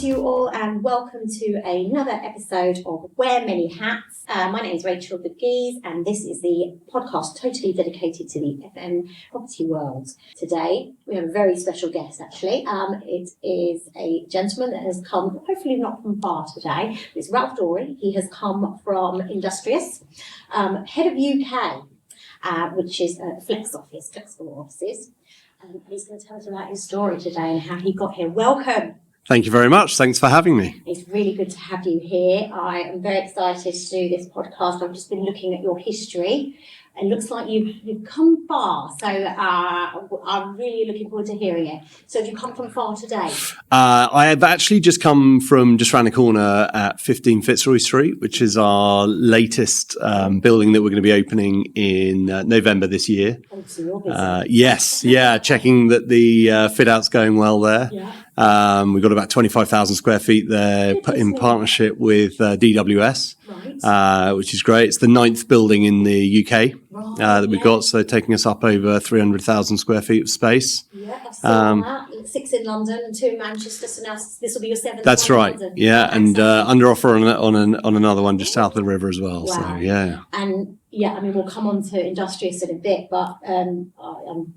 to you all and welcome to another episode of Wear Many Hats. My name is Rachel the Geese and this is the podcast totally dedicated to the FM property world. Today we have a very special guest actually. It is a gentleman that has come, hopefully not from far today. It's Ralph Dorey. He has come from Industrious, head of UK, which is flexible offices. He's going to tell us about his story today and how he got here. Welcome. Thank you very much. Thanks for having me. It's really good to have you here. I am very excited to do this podcast. I've just been looking at your history. It looks like you've come far, so I'm really looking forward to hearing it. So have you come from far today? I have actually just come from just around the corner at 15 Fitzroy Street, which is our latest building that we're going to be opening in November this year. Oh, so you're busy. Yes, yeah, checking that the fit-out's going well there. Yeah. We've got about 25,000 square feet there in partnership with DWS, Right. which is great. It's the 9th building in the UK that we've got, so taking us up over 300,000 square feet of space. Yeah, I've seen that. 6 in London and 2 in Manchester, so now this will be your 7th. That's one in right. London. Yeah, That's and exciting. under offer on another one just south of the river as well. Wow. So yeah. And yeah, I mean, we'll come on to Industrious in a bit, but I'm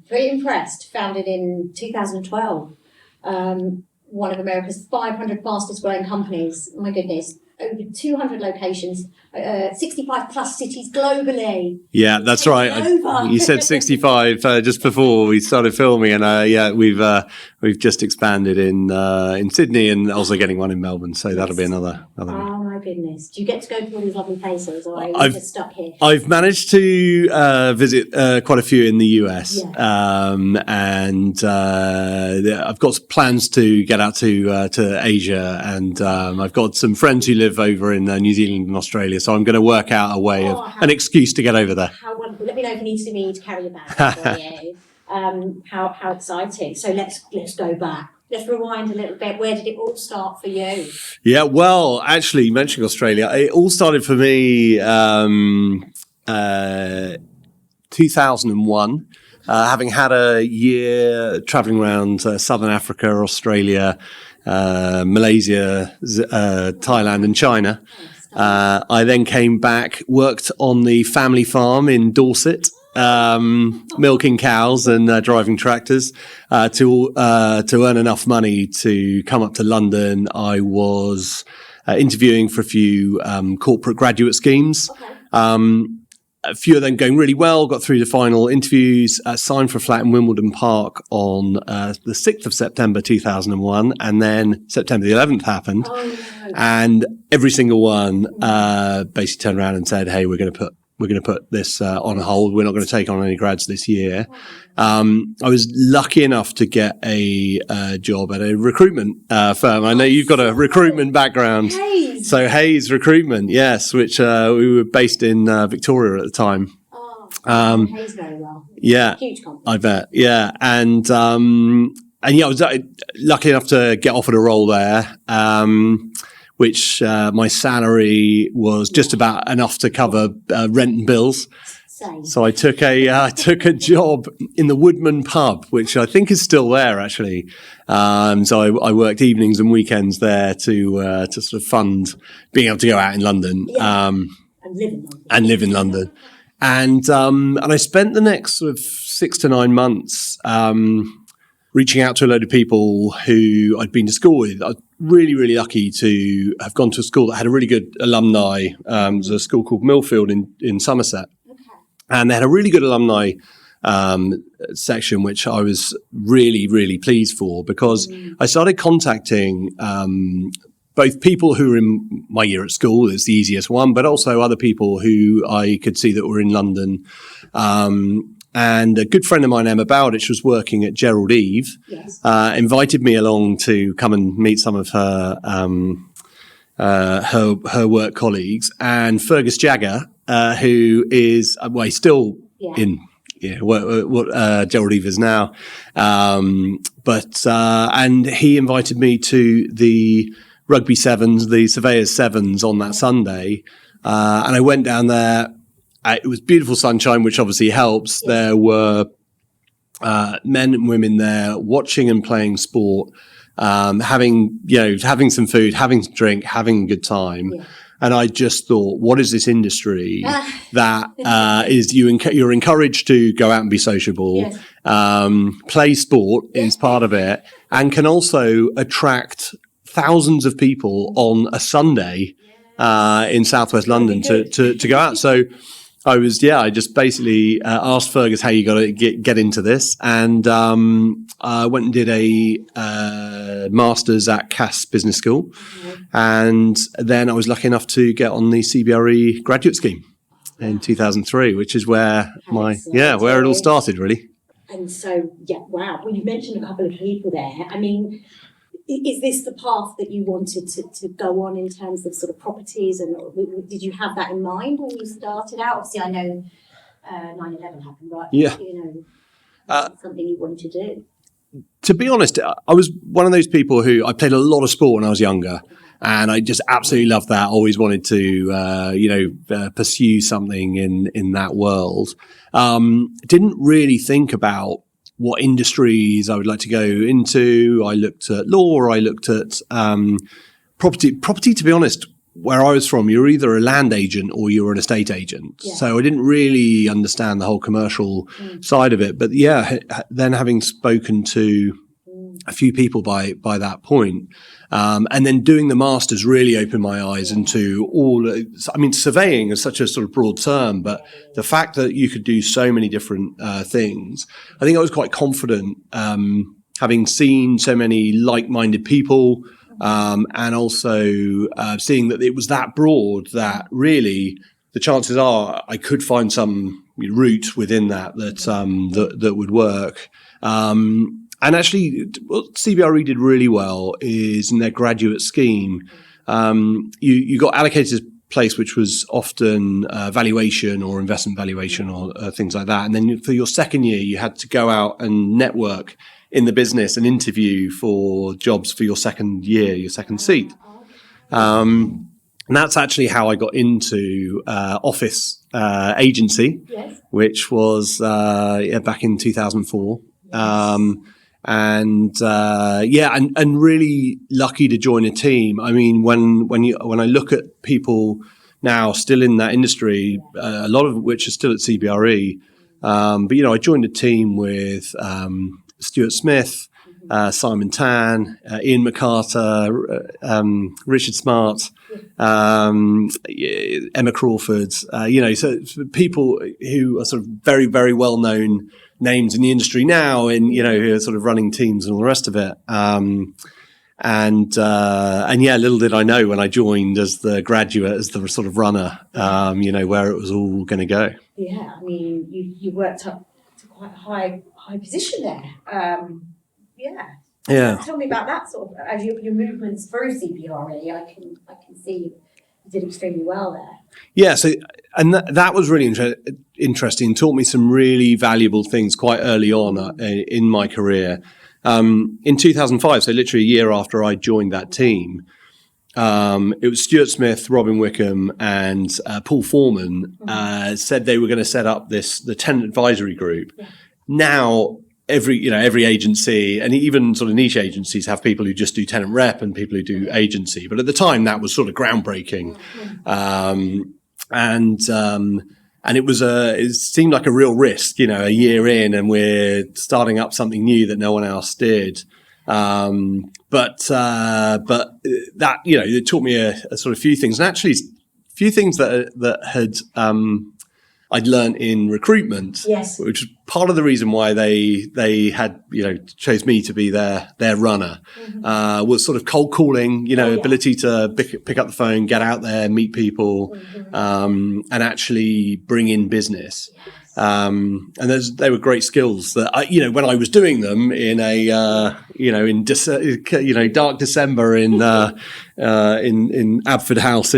very impressed. Founded in 2012. One of America's 500 fastest growing companies. My goodness, over 200 locations, 65 plus cities globally. Yeah, that's right. You said 65 just before we started filming, and yeah, we've just expanded in Sydney and also getting one in Melbourne. So that'll be another. Oh my goodness! Do you get to go to all these lovely places, or are you just stuck here? I've managed to visit quite a few in the US, and I've got plans to get out to Asia, and I've got some friends who live over in New Zealand and Australia, so I'm going to work out a way an excuse to get over there. How wonderful! Let me know if you need me to carry a bag for you. How exciting! So let's go back. Let's rewind a little bit. Where did it all start for you? Yeah, well, actually, mentioning Australia, it all started for me 2001, having had a year traveling around Southern Africa, Australia, Malaysia, Thailand and China. I then came back, worked on the family farm in Dorset, milking cows and driving tractors to earn enough money to come up to London. I was interviewing for a few corporate graduate schemes. A few of them going really well, got through the final interviews, signed for a flat in Wimbledon Park on the 6th of September 2001, and then September the 11th happened. Oh, no. And every single one basically turned around and said, hey, we're going to put this on hold. We're not going to take on any grads this year. I was lucky enough to get a job at a recruitment firm. I know you've got a recruitment background. Hayes. So Hayes Recruitment, yes, which we were based in Victoria at the time. Oh, Hayes very well. Yeah, Huge company. I bet. Yeah, and yeah, I was lucky enough to get offered a role there. Which my salary was just about enough to cover rent and bills. Same. So I took a job in the Woodman pub, which I think is still there actually. So I worked evenings and weekends there to sort of fund being able to go out in London And live in London. and live in London. And I spent the next sort of 6 to 9 months reaching out to a load of people who I'd been to school with. I was really, really lucky to have gone to a school that had a really good alumni. It was a school called Millfield in Somerset. Okay. And they had a really good alumni section, which I was really, really pleased for because I started contacting both people who were in my year at school, it's the easiest one, but also other people who I could see that were in London. And a good friend of mine, Emma Bowditch, was working at Gerald Eve, Yes. invited me along to come and meet some of her work colleagues, and Fergus Jagger, who is he's still in what Gerald Eve is now, and he invited me to the rugby sevens, the Surveyors sevens on that Sunday, and I went down there. It was beautiful sunshine, which obviously helps. There were men and women there watching and playing sport. having some food, having some drink, having a good time. Yeah. And I just thought, what is this industry that is you're encouraged to go out and be sociable, play sport is part of it, and can also attract thousands of people on a Sunday in Southwest London to go out. So I just basically asked Fergus, "Hey, you got to get into this," and I went and did a master's at Cass Business School, and then I was lucky enough to get on the CBRE graduate scheme in 2003, which is where where it all started, really. And so, wow. Well, you mentioned a couple of people there. I mean, is this the path that you wanted to go on in terms of sort of properties? And did you have that in mind when you started out? Obviously, I know 9/11 happened, right? Yeah. Something you wanted to do. To be honest, I was one of those people who I played a lot of sport when I was younger. And I just absolutely loved that. Always wanted to, pursue something in that world. Didn't really think about what industries I would like to go into. I looked at law. I looked at property. Property, to be honest, where I was from, you're either a land agent or you're an estate agent. Yeah. So I didn't really understand the whole commercial side of it. But then having spoken to a few people by that point, and then doing the masters really opened my eyes into surveying is such a sort of broad term, but the fact that you could do so many different things, I think I was quite confident, having seen so many like-minded people, and also seeing that it was that broad that really the chances are I could find some route within that would work. And actually, what CBRE did really well is in their graduate scheme, you got allocated a place which was often valuation or investment valuation or things like that. And then for your second year, you had to go out and network in the business and interview for jobs for your second year, your second seat. And that's actually how I got into office agency, which was back in 2004. And really lucky to join a team. I mean, when I look at people now still in that industry, a lot of which are still at CBRE, but I joined a team with Stuart Smith, Simon Tan, Ian McCarter, Richard Smart, Emma Crawford. So people who are sort of very, very well known names in the industry now, and who are sort of running teams and all the rest of it. Little did I know when I joined as the graduate, as the sort of runner, where it was all going to go. Yeah, I mean, you worked up to quite a high position there. Yeah. Tell me about that sort of as your movements through CBRE. I can see you did extremely well there. Yeah, so and that was really interesting. Taught me some really valuable things quite early on in my career. In 2005, so literally a year after I joined that team, it was Stuart Smith, Robin Wickham, and Paul Foreman said they were going to set up the tenant advisory group. Yeah. Now, every agency and even sort of niche agencies have people who just do tenant rep and people who do agency. But at the time, that was sort of groundbreaking. And it seemed like a real risk, a year in, and we're starting up something new that no one else did. But that, it taught me a sort of few things, and actually a few things that had, I'd learned in recruitment, which was part of the reason why they had, chose me to be their runner, was sort of cold calling, ability to pick up the phone, get out there, meet people, and actually bring in business. And they were great skills that when I was doing them in dark December in Abford House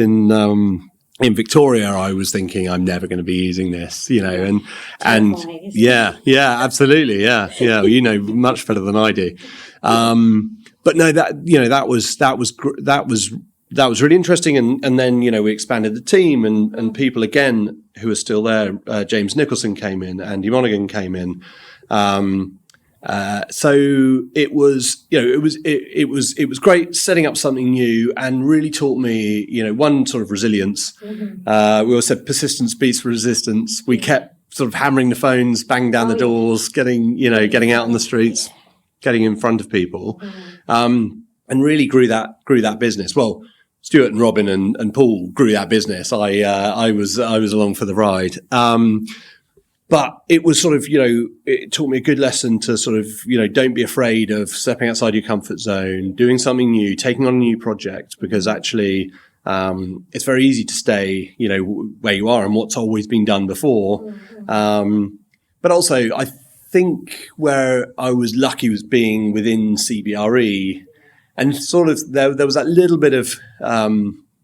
in Victoria, I was thinking I'm never going to be using this, and absolutely, yeah, much better than I do. But no, that was really interesting, and then we expanded the team, and people again who are still there. James Nicholson came in, Andy Monaghan came in, So it was, it was great setting up something new, and really taught me, one, sort of resilience. We always said persistence beats resistance. We kept sort of hammering the phones, banging down the doors, getting out on the streets, getting in front of people, and really grew that business. Well, Stuart and Robin and Paul grew that business. I was along for the ride. But it was sort of, it taught me a good lesson to sort of, don't be afraid of stepping outside your comfort zone, doing something new, taking on a new project, because actually, it's very easy to stay, where you are and what's always been done before. But also, I think where I was lucky was being within CBRE, and sort of there was that little bit of,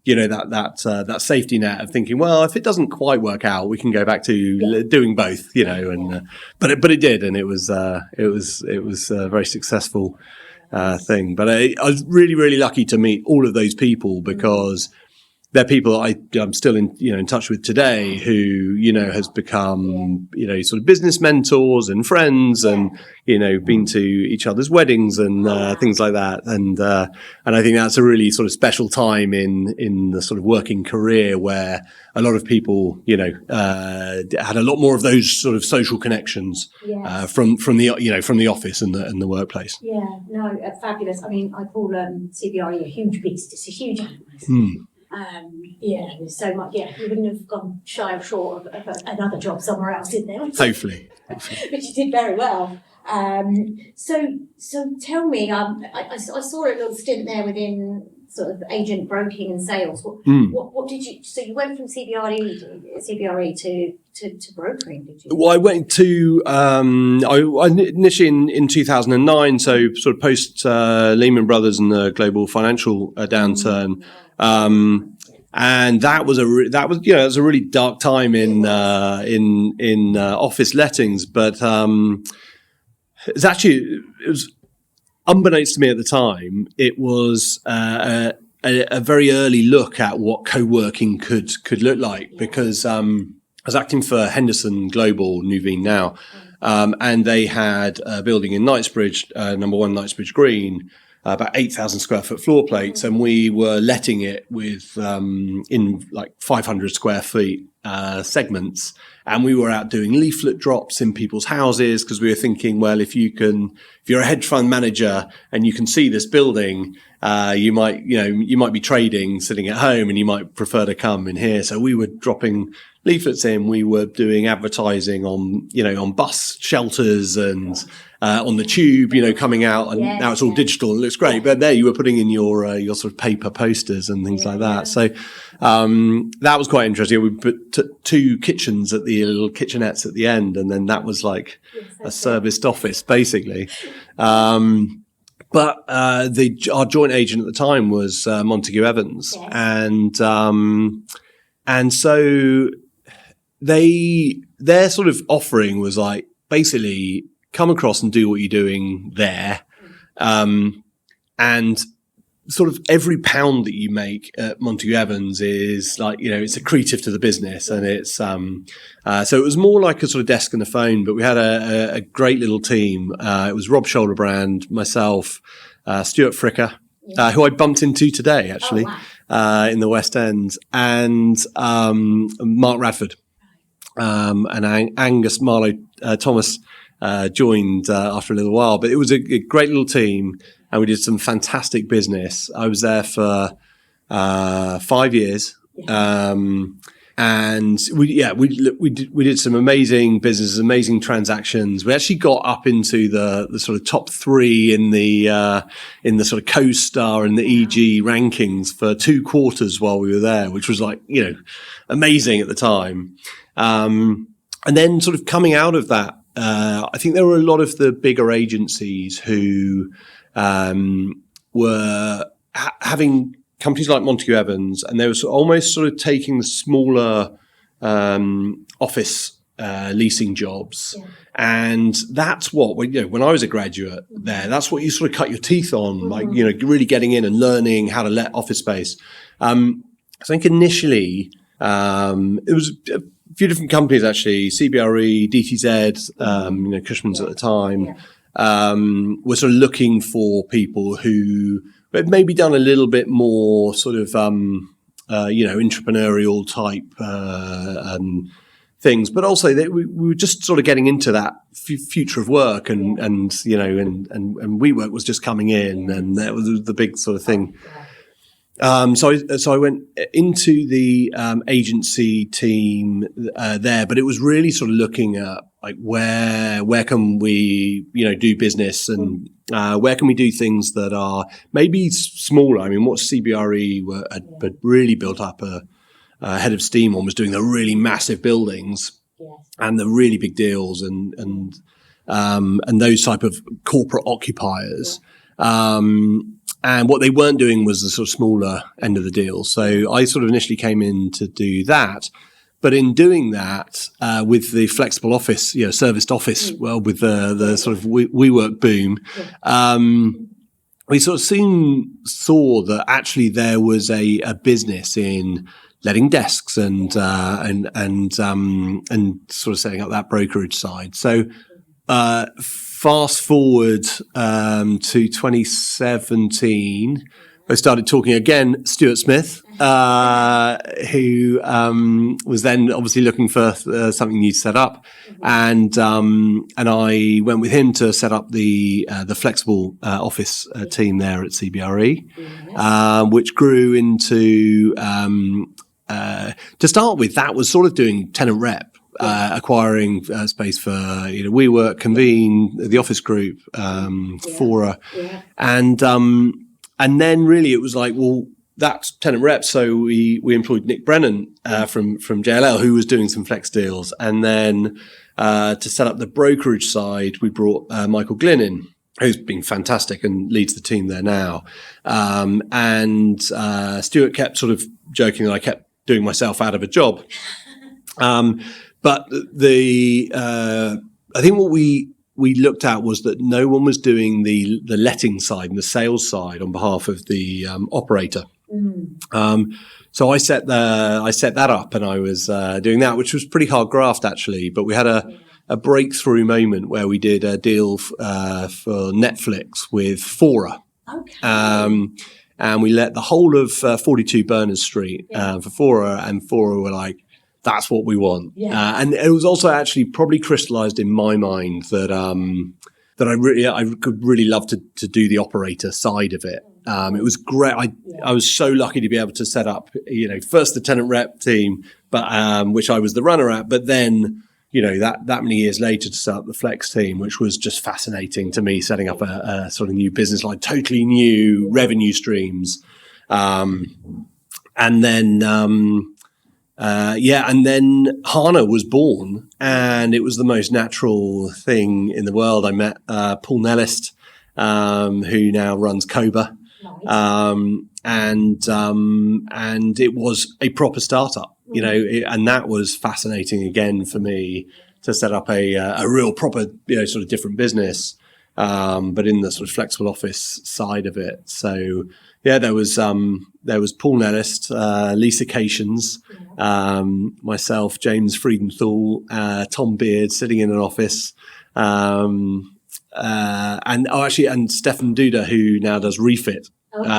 that safety net of thinking, well, if it doesn't quite work out, we can go back to doing both, but it did, and it was a very successful thing. But I was really, really lucky to meet all of those people, because they're people I'm still in touch with today, who has become sort of business mentors and friends, and been to each other's weddings and things like that, and I think that's a really sort of special time in the sort of working career, where a lot of people had a lot more of those sort of social connections from the office and the workplace. Yeah, no, fabulous. I mean, I call CBRE a huge beast. It's a huge animal. There's so much. Yeah, you wouldn't have gone shy of short of another job somewhere else, did there? Hopefully. But you did very well. So tell me, I saw a little stint there within sort of agent broking and sales. What did you? So you went from CBRE to brokering, did you? Well, I went to I initially in 2009, so sort of post Lehman Brothers and the global financial downturn. And that was a really dark time in office lettings, but it was unbeknownst to me at the time. It was a very early look at what co-working could look like, because I was acting for Henderson Global, Nuveen now, and they had a building in Knightsbridge, number 1 Knightsbridge Green, about 8,000 square foot floor plates, and we were letting it with in like 500 square feet segments, and we were out doing leaflet drops in people's houses, because we were thinking, well, if you're a hedge fund manager and you can see this building, you might be trading sitting at home, and you might prefer to come in here. So we were dropping leaflets in. We were doing advertising on bus shelters and on the tube, coming out, and now it's all digital and it looks great. But there you were putting in your sort of paper posters and things like that. So that was quite interesting. We put 2 kitchens at the little kitchenettes at the end, and then that was like a serviced office, basically. But our joint agent at the time was Montague Evans, and so their sort of offering was like, basically, come across and do what you're doing there, and sort of every pound that you make at Montague Evans is like, it's accretive to the business, and it's so it was more like a sort of desk and a phone, but we had a great little team. It was Rob Shoulderbrand, myself, Stuart Fricker, who I bumped into today actually, in the West End, and Mark Radford, and Angus Marlowe Thomas joined after a little while. But it was a great little team, and we did some fantastic business. I was there for 5 years, and we did some amazing business, amazing transactions. We actually got up into the sort of top 3 in the sort of CoStar and the EG rankings for 2 quarters while we were there, which was like, amazing at the time. And then sort of coming out of that, I think there were a lot of the bigger agencies who were having companies like Montague Evans, and they were almost sort of taking the smaller office leasing jobs. Yeah. And that's what, when I was a graduate there, that's what you sort of cut your teeth on, like, really getting in and learning how to let office space. I think initially it was a few different companies, actually, CBRE, DTZ, Cushman's at the time. were sort of looking for people who had maybe done a little bit more sort of, entrepreneurial type things, but also we were just sort of getting into that future of work, and WeWork was just coming in, and that was the big sort of thing. So I went into the agency team there, but it was really sort of looking at like where can we do business, and where can we do things that are maybe smaller. I mean, what CBRE had really built up a head of steam on was doing the really massive buildings and the really big deals and those type of corporate occupiers. And what they weren't doing was the sort of smaller end of the deal. So I sort of initially came in to do that. But in doing that, with the flexible office, serviced office, with the sort of WeWork boom, we sort of soon saw that actually there was a business in letting desks and sort of setting up that brokerage side. So fast forward to 2017, I started talking again, Stuart Smith, who was then obviously looking for something new to set up, and I went with him to set up the flexible office team there at CBRE, which grew into to start with, that was sort of doing tenant rep. Acquiring space for WeWork, Convene, the Office Group, Fora, and then really it was like, well, that's tenant rep. So we employed Nick Brennan from JLL, who was doing some flex deals, and then to set up the brokerage side, we brought Michael Glynn in, who's been fantastic and leads the team there now. And Stuart kept sort of joking that I kept doing myself out of a job. But I think what we looked at was that no one was doing the letting side and the sales side on behalf of the operator. So I set that up, and I was doing that, which was pretty hard graft actually. But we had a breakthrough moment where we did a deal for Netflix with Fora. Okay. And we let the whole of 42 Berners Street for Fora, and Fora were like, that's what we want. And it was also actually probably crystallized in my mind that I could really love to do the operator side of it. It was great. I was so lucky to be able to set up, first the tenant rep team, but which I was the runner at, but then, that many years later to set up the flex team, which was just fascinating to me, setting up a sort of new business line, totally new revenue streams. And then Hana was born, and it was the most natural thing in the world. I met Paul Nellist, who now runs Koba, and it was a proper startup, and that was fascinating again for me to set up a real proper, sort of different business, but in the sort of flexible office side of it. So. Yeah, there was Paul Nellist, Lisa Cations, myself, James Friedenthal, Tom Beard sitting in an office, and Stefan Duda, who now does Refit,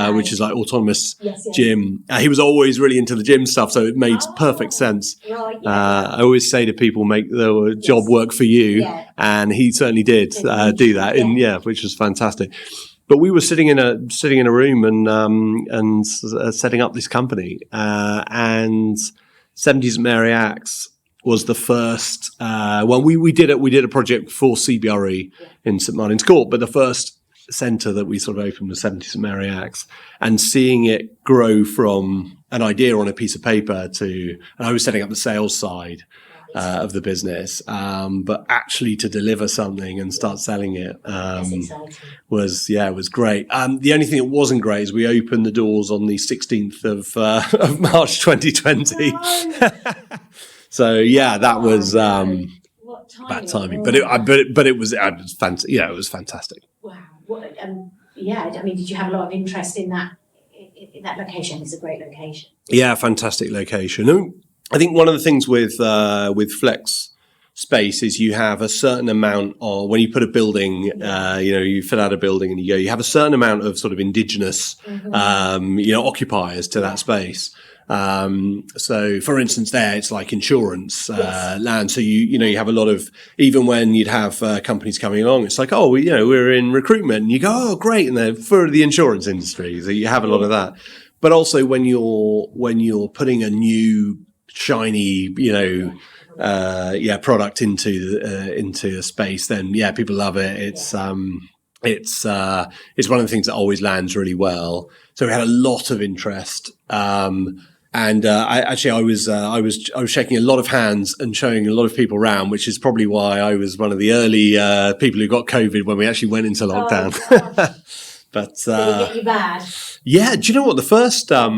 which is like autonomous gym. He was always really into the gym stuff, so it made perfect sense. Right, I always say to people, make the job work for you, and he certainly did do that, which was fantastic. But we were sitting in a room and setting up this company, and 70 St Mary Axe was the first. We did a project for CBRE in St Martin's Court, but the first centre that we sort of opened was 70 St Mary Axe, and seeing it grow from an idea on a piece of paper to, and I was setting up the sales side of the business, but actually to deliver something and start selling it was great. The only thing that wasn't great is we opened the doors on the 16th of March 2020. So that was bad timing, but it was fantastic. Yeah, it was fantastic. Wow. Did you have a lot of interest in that location? It's a great location. Yeah, fantastic location. I think one of the things with flex space is you have a certain amount of, when you put a building, you fit out a building and you have a certain amount of sort of indigenous, occupiers to that space. So for instance, there it's like insurance, land. So you have a lot of, even when you'd have companies coming along, it's like, oh, we're in recruitment, and you go, oh, great. And they're for the insurance industry. So you have a lot of that. But also when you're putting a new shiny, product into a space, then people love it. It's one of the things that always lands really well. So we had a lot of interest. And I was shaking a lot of hands and showing a lot of people around, which is probably why I was one of the early people who got COVID when we actually went into lockdown. But did it get you bad? Yeah, do you know what? The first bout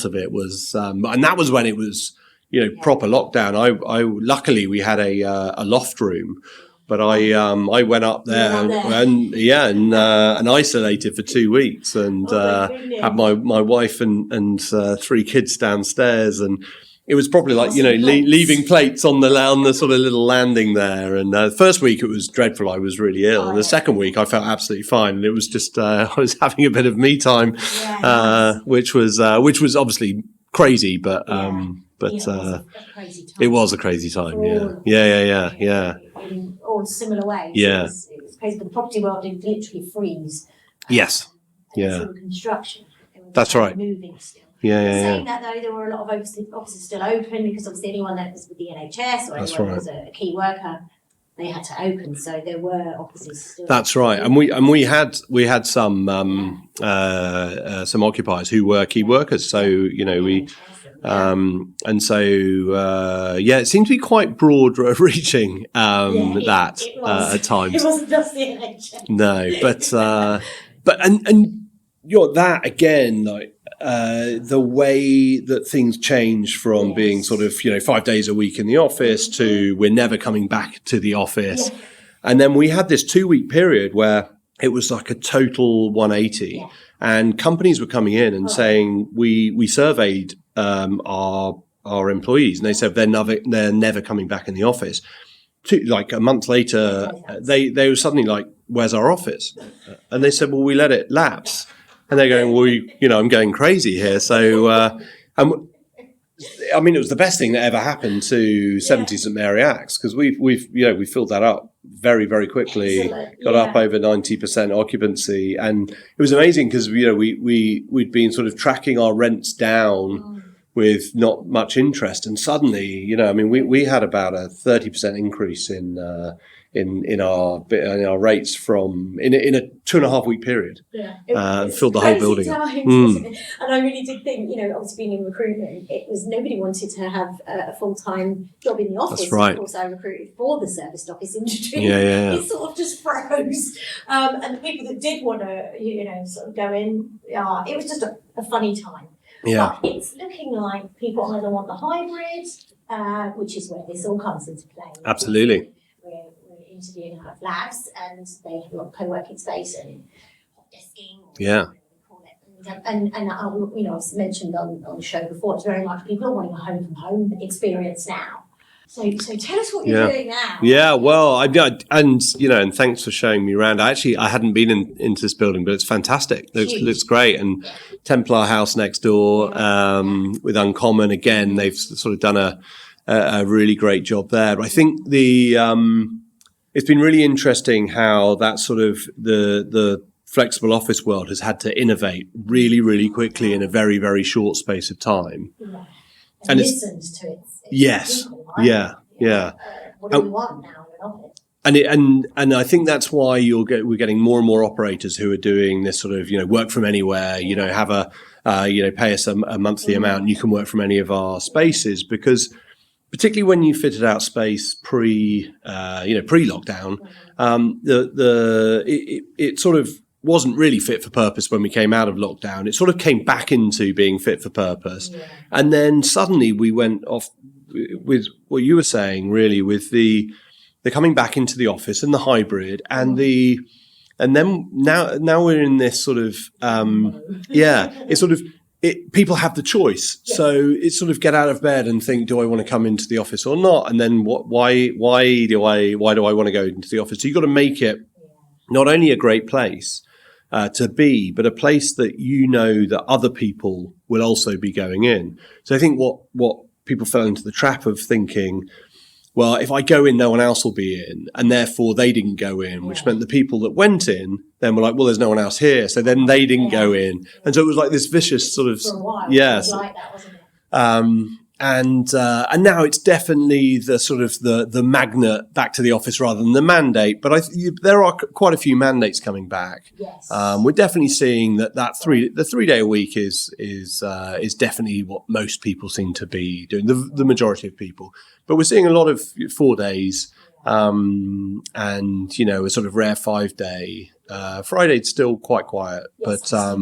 of it was, and that was when it was proper lockdown. I luckily we had a loft room. But I went up there and isolated for 2 weeks and had my wife and 3 kids downstairs, and it was probably like leaving plates on the sort of little landing there. And the first week it was dreadful. I was really ill, and the second week I felt absolutely fine. And it was just I was having a bit of me time, which was obviously crazy, but it was a crazy time. Yeah. In all similar ways. Yeah. It was crazy, but the property world did literally freeze. Yes. Yeah. Sort of construction. That's right. Moving still. Yeah. Saying that though, there were a lot of offices still open, because obviously anyone that was with the NHS or anyone that was a key worker, they had to open. So there were offices still. That's right, and we had some occupiers who were key workers. So we. And so, it seemed to be quite broad reaching, at times. It wasn't just the NHS. No, but that again, like, the way that things change from being sort of, 5 days a week in the office to we're never coming back to the office. Yeah. And then we had this 2-week period where it was like a total 180. Yeah. And companies were coming in and saying, we surveyed our employees, and they said they're never coming back in the office. Like a month later, they were suddenly like, "Where's our office?" And they said, "Well, we let it lapse." And they're going, "Well, I'm going crazy here." So, I mean, it was the best thing that ever happened to 70 St Mary Axe, because we filled that up very, very quickly. Got up over 90% occupancy, and it was amazing because we'd been sort of tracking our rents down with not much interest, and suddenly we had about a 30% increase in our rates from in a 2.5 week period. Filled the whole building up. And I really did think, obviously being in recruitment, it was nobody wanted to have a full-time job in the office. That's right. Of course, I recruited for the serviced office industry. It sort of just froze. And the people that did want to, sort of go in, it was just a funny time. Yeah. But it's looking like people either want the hybrid, which is where this all comes into play. Absolutely. We're interviewing out of labs, and they have a lot of co-working space and hot desking. Yeah. And I've mentioned on the show before, it's very much people are wanting a home from home experience now. So tell us what you're doing now. Yeah, well, and thanks for showing me around. I hadn't been into this building, but it's fantastic. Looks great. And Templar House next door, with Uncommon, again, they've sort of done a really great job there. But I think it's been really interesting how that sort of the flexible office world has had to innovate really, really quickly in a very, very short space of time. Yeah. And listened to it. Yes. People, right? Yeah. What do we want now in an office? And I think that's why we're getting more and more operators who are doing this sort of work from anywhere. Have pay us a monthly amount, and you can work from any of our spaces, because particularly when you fitted out space pre-lockdown, it sort of wasn't really fit for purpose when we came out of lockdown. It sort of came back into being fit for purpose. Yeah. And then suddenly we went off with what you were saying, really, with the coming back into the office and the hybrid and then now we're in this sort of, it's sort of, people have the choice. Yes. So it's sort of get out of bed and think, do I want to come into the office or not? And then why do I want to go into the office? So you've got to make it not only a great place to be, but a place that you know that other people will also be going in. So I think what people fell into the trap of thinking, well, if I go in, no one else will be in, and therefore they didn't go in, which meant the people that went in then were like, well, there's no one else here, so then they didn't go in, and so it was like this vicious sort of For a while, it was like that, wasn't it? And now it's definitely the sort of the magnet back to the office rather than the mandate. But there are quite a few mandates coming back. Yes. We're definitely seeing that the 3 day a week is definitely what most people seem to be doing. The majority of people, but we're seeing a lot of 4 days, and a sort of rare 5 day. Friday's still quite quiet, Yes, but I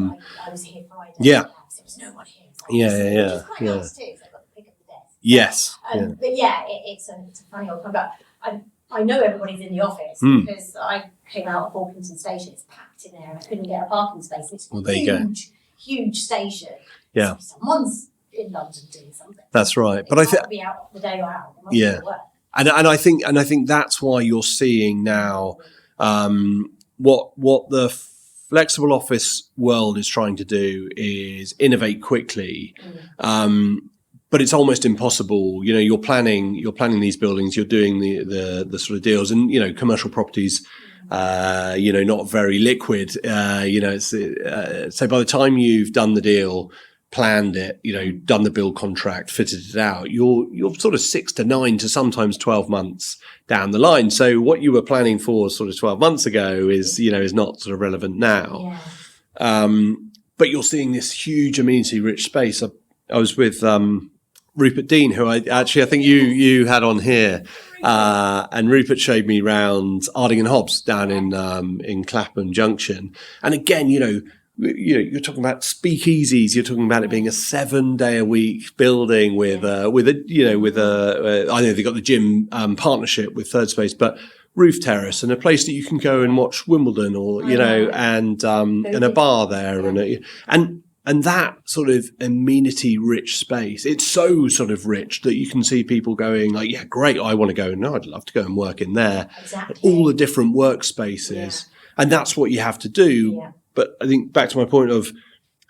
was here Friday. yeah. There was no one here. Yeah. Which is quite nice too, so I've got to pick up the desk. Yes. But it's a funny old time. But I know everybody's in the office because I came out of Orpington Station. It's packed in there. I couldn't get a parking space. It's There you go. huge station. Yeah. So someone's in London doing something. That's right. But But I think be out the day or out. They must be at work. And I think that's why you're seeing now what the flexible office world is trying to do is innovate quickly. But it's almost impossible. You're planning these buildings, you're doing the sort of deals, and commercial properties, not very liquid. So by the time you've done the deal, planned it, done the build contract, fitted it out, you're sort of 6 to 9 to sometimes 12 months down the line. So what you were planning for sort of 12 months ago is not sort of relevant now. Yeah. But you're seeing this huge amenity rich space. I was with Rupert Dean, who I think you had on here, and Rupert showed me round Arding and Hobbs down in Clapham Junction, and again, you're talking about speakeasies. You're talking about it being a 7 day a week building with I know they've got the gym partnership with Third Space, but roof terrace and a place that you can go and watch Wimbledon or and a bar there and that sort of amenity rich space. It's so sort of rich that you can see people going like, yeah, great, I want to go. No, I'd love to go and work in there. Exactly. All the different workspaces, and that's what you have to do. Yeah. But I think back to my point of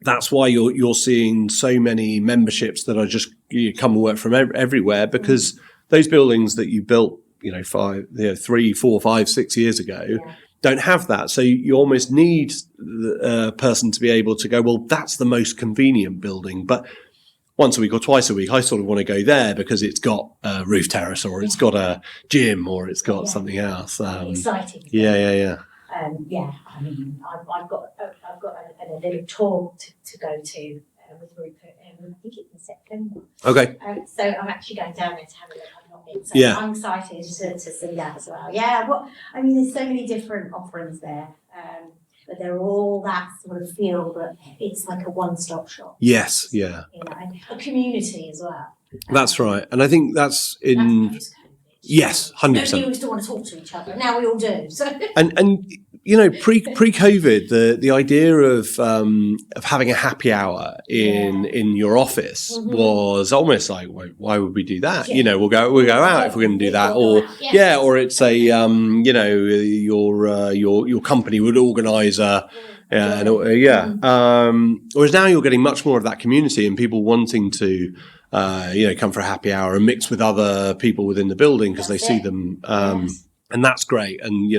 that's why you're seeing so many memberships that are just come and work from everywhere, because those buildings that you built, 3, 4, 5, 6 years ago don't have that. So you almost need a person to be able to go, well, that's the most convenient building, but once a week or twice a week, I sort of want to go there because it's got a roof terrace or it's got a gym or it's got something else. Exciting. Yeah. I mean, I've got a little tour to go to with Rupert. I think it's in September. Okay. So I'm actually going down there to have a look. I've not been, so Yeah. I'm excited to see that as well. Yeah. There's so many different offerings there, but they're all that sort of feel that it's like a one-stop shop. Yes. Yeah. And a community as well. That's right. And I think that's in. That's post-COVID. Yes, 100%. Nobody used to want to talk to each other. Now we all do. So. And pre-COVID, the idea of having a happy hour in your office was almost like, why would we do that? Yeah. We'll go out if we're going to do that, or it's a your company would organise whereas now you're getting much more of that community and people wanting to come for a happy hour and mix with other people within the building because they see them, and that's great. And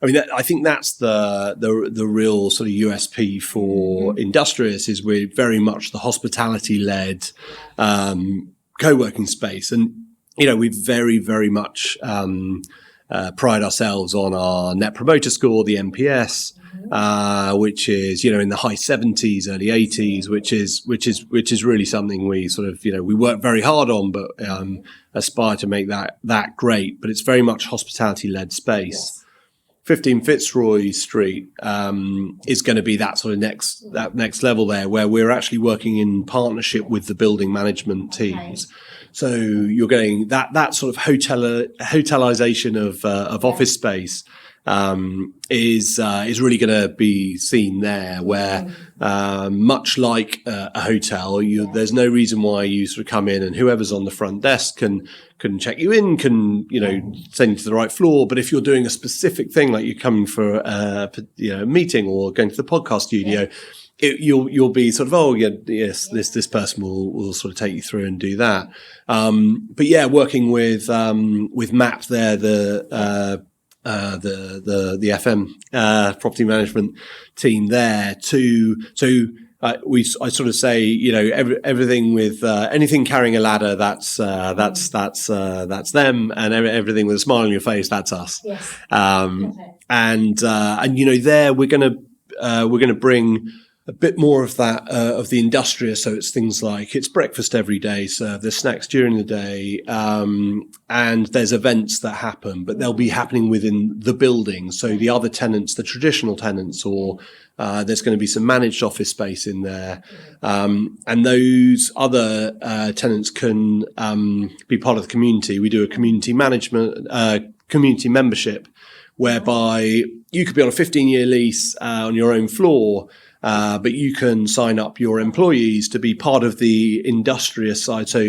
I think that's the real sort of USP for Industrious is we're very much the hospitality-led co-working space, and we very, very much pride ourselves on our Net Promoter Score, the NPS, which is in the high 70s, early 80s, which is really something we sort of we work very hard on, but aspire to make that great. But it's very much hospitality-led space. Yes. 15 Fitzroy Street is going to be that sort of next level there, where we're actually working in partnership with the building management teams. Okay. So you're getting that sort of hotelization of office space, is really going to be seen there, where much like a hotel, there's no reason why you sort of come in and whoever's on the front desk can check you in, can send you to the right floor. But if you're doing a specific thing, like you're coming for a meeting or going to the podcast studio, you'll be sort of, yes, this person will sort of take you through and do that. But yeah, working with MAP there, the FM property management team there I sort of say, everything with anything carrying a ladder, that's them, and everything with a smile on your face, that's us. Yes. And there we're going to bring a bit more of that of the Industrious. So it's things like it's breakfast every day, so there's snacks during the day, and there's events that happen, but they'll be happening within the building. So the other tenants, the traditional tenants, or there's going to be some managed office space in there, and those other tenants can be part of the community. We do a community membership, whereby you could be on a 15-year lease on your own floor. But you can sign up your employees to be part of the Industrious side. So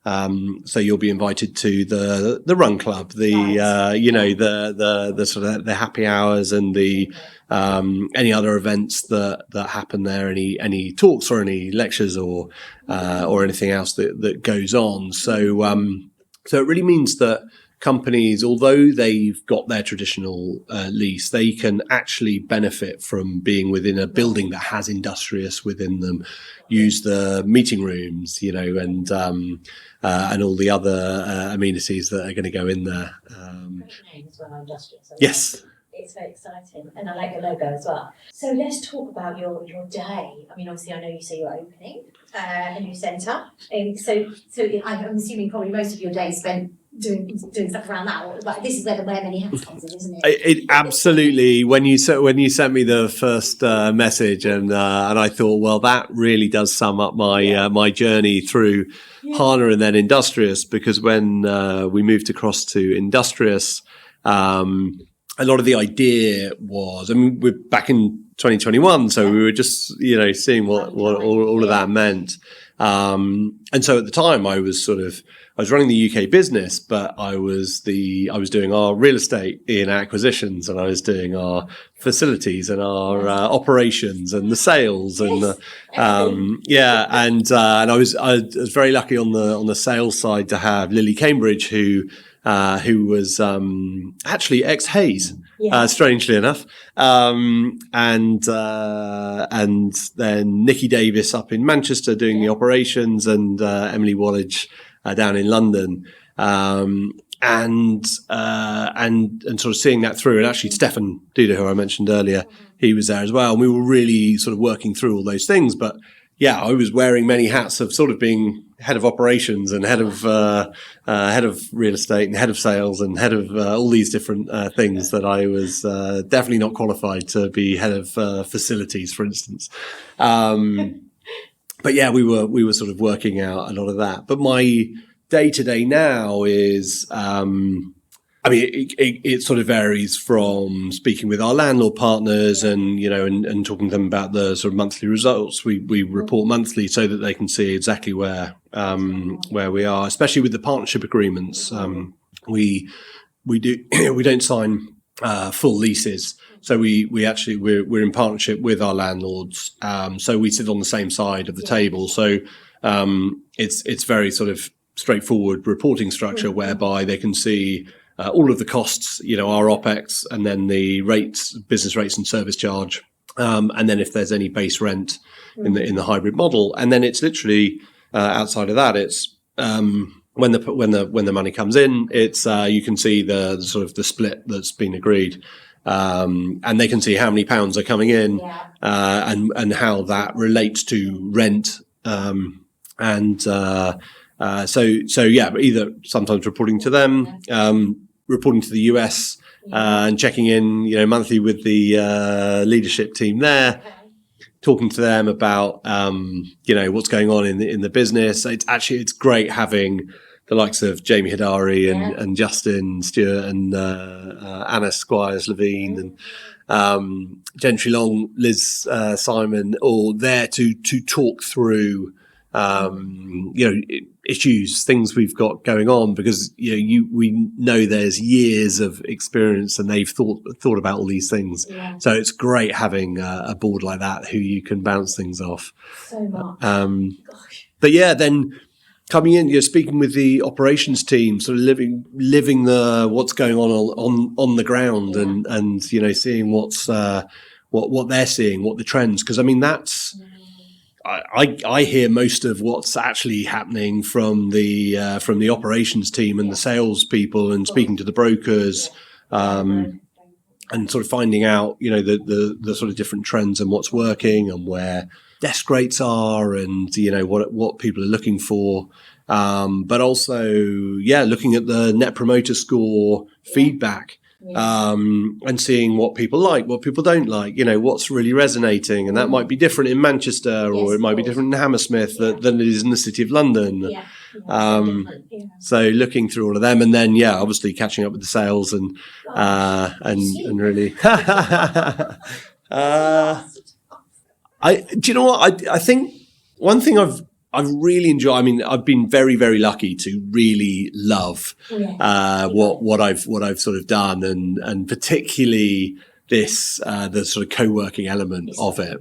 you'll be invited to the run club, the sort of the happy hours, and the any other events that happen there, any talks or any lectures or anything else that goes on. So it really means that companies, although they've got their traditional lease, they can actually benefit from being within a building that has Industrious within them, use the meeting rooms, and all the other amenities that are going to go in there. Name as well, Industrious. Yes. It's very exciting, and I like the logo as well. So let's talk about your day. I mean, obviously, I know you say you're opening a new centre, so I'm assuming probably most of your day is spent doing stuff around that. But this is where the wear many hats comes in, isn't it? It absolutely. When you sent me the first message, and I thought, well, that really does sum up my journey through HANA and then Industrious, because when we moved across to Industrious, a lot of the idea was, I mean, we're back in 2021, so we were just, seeing what all of that meant. And so at the time I was running the UK business, but I was doing our real estate in acquisitions, and I was doing our facilities and our operations and the sales and and I was very lucky on the sales side to have Lily Cambridge, who was actually ex-Hayes, strangely enough, and then Nikki Davis up in Manchester doing the operations, and Emily Wallage down in London, and sort of seeing that through. And actually, Stefan Duda, who I mentioned earlier, he was there as well, and we were really sort of working through all those things. But yeah, I was wearing many hats of sort of being head of operations and head of real estate and head of sales and head of all these different things that I was definitely not qualified to be head of facilities, for instance. But yeah, we were sort of working out a lot of that. But my day to day now is, it sort of varies from speaking with our landlord partners and talking to them about the sort of monthly results. We report monthly so that they can see exactly where we are, especially with the partnership agreements. We don't sign full leases. So we're in partnership with our landlords. So we sit on the same side of the table. So it's very sort of straightforward reporting structure, whereby they can see all of the costs, our OPEX, and then the rates, business rates and service charge, and then if there's any base rent in the hybrid model. And then it's literally outside of that, it's when the money comes in, it's you can see the sort of the split that's been agreed. And they can see how many pounds are coming in, and how that relates to rent. So either sometimes reporting to them, reporting to the US, and checking in, monthly with the leadership team there, talking to them about, what's going on in the business. It's great having the likes of Jamie Hidari Yeah. and Justin Stewart and Anna Squires Levine and Gentry Long, Liz Simon, all there to talk through issues, things we've got going on, because we know there's years of experience and they've thought about all these things. Yeah. So it's great having a board like that who you can bounce things off. So much. Gosh. But yeah, then coming in, you're speaking with the operations team, sort of living the what's going on the ground, and seeing what's what they're seeing, what the trends. Because I mean, that's I hear most of what's actually happening from the operations team and the sales people, and speaking to the brokers, and sort of finding out the sort of different trends and what's working and where desk rates are, and what people are looking for, but also looking at the net promoter score feedback, and seeing what people like, what people don't like, what's really resonating, and that might be different in Manchester, or it might be different in Hammersmith than it is in the City of London. So looking through all of them, and then obviously catching up with the sales and really. Do you know what? I think one thing I've really enjoyed. I mean, I've been very, very lucky to really love what I've sort of done, and particularly this the sort of co-working element of it.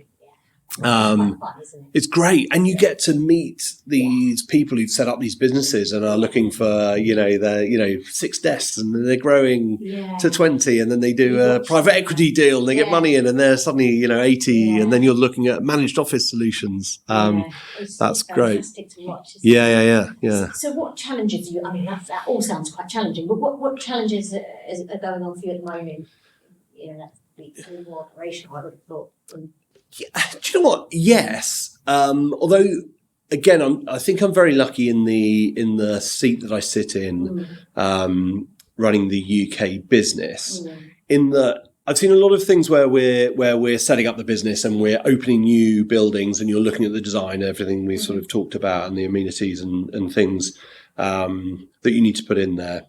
It's great, and you get to meet these people who've set up these businesses and are looking for their 6 desks, and then they're growing to 20, and then they do a private equity deal and they get money in, and they're suddenly 80, and then you're looking at managed office solutions. That's great. To watch, Yeah. So what challenges I mean, that all sounds quite challenging, but what challenges are going on for you at the moment? That's more operational, I would have thought. Yeah, do you know what? Yes. Although, again, I think I'm very lucky in the seat that I sit in, running the UK business. In that, I've seen a lot of things where we're setting up the business and we're opening new buildings, and you're looking at the design, everything we sort of talked about, and the amenities and things that you need to put in there.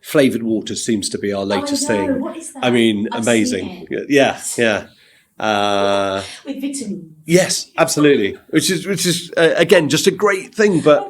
Flavoured water seems to be our latest thing. What is that? I mean, amazing. Yeah. With vitamins. Yes, absolutely. Which is again just a great thing, but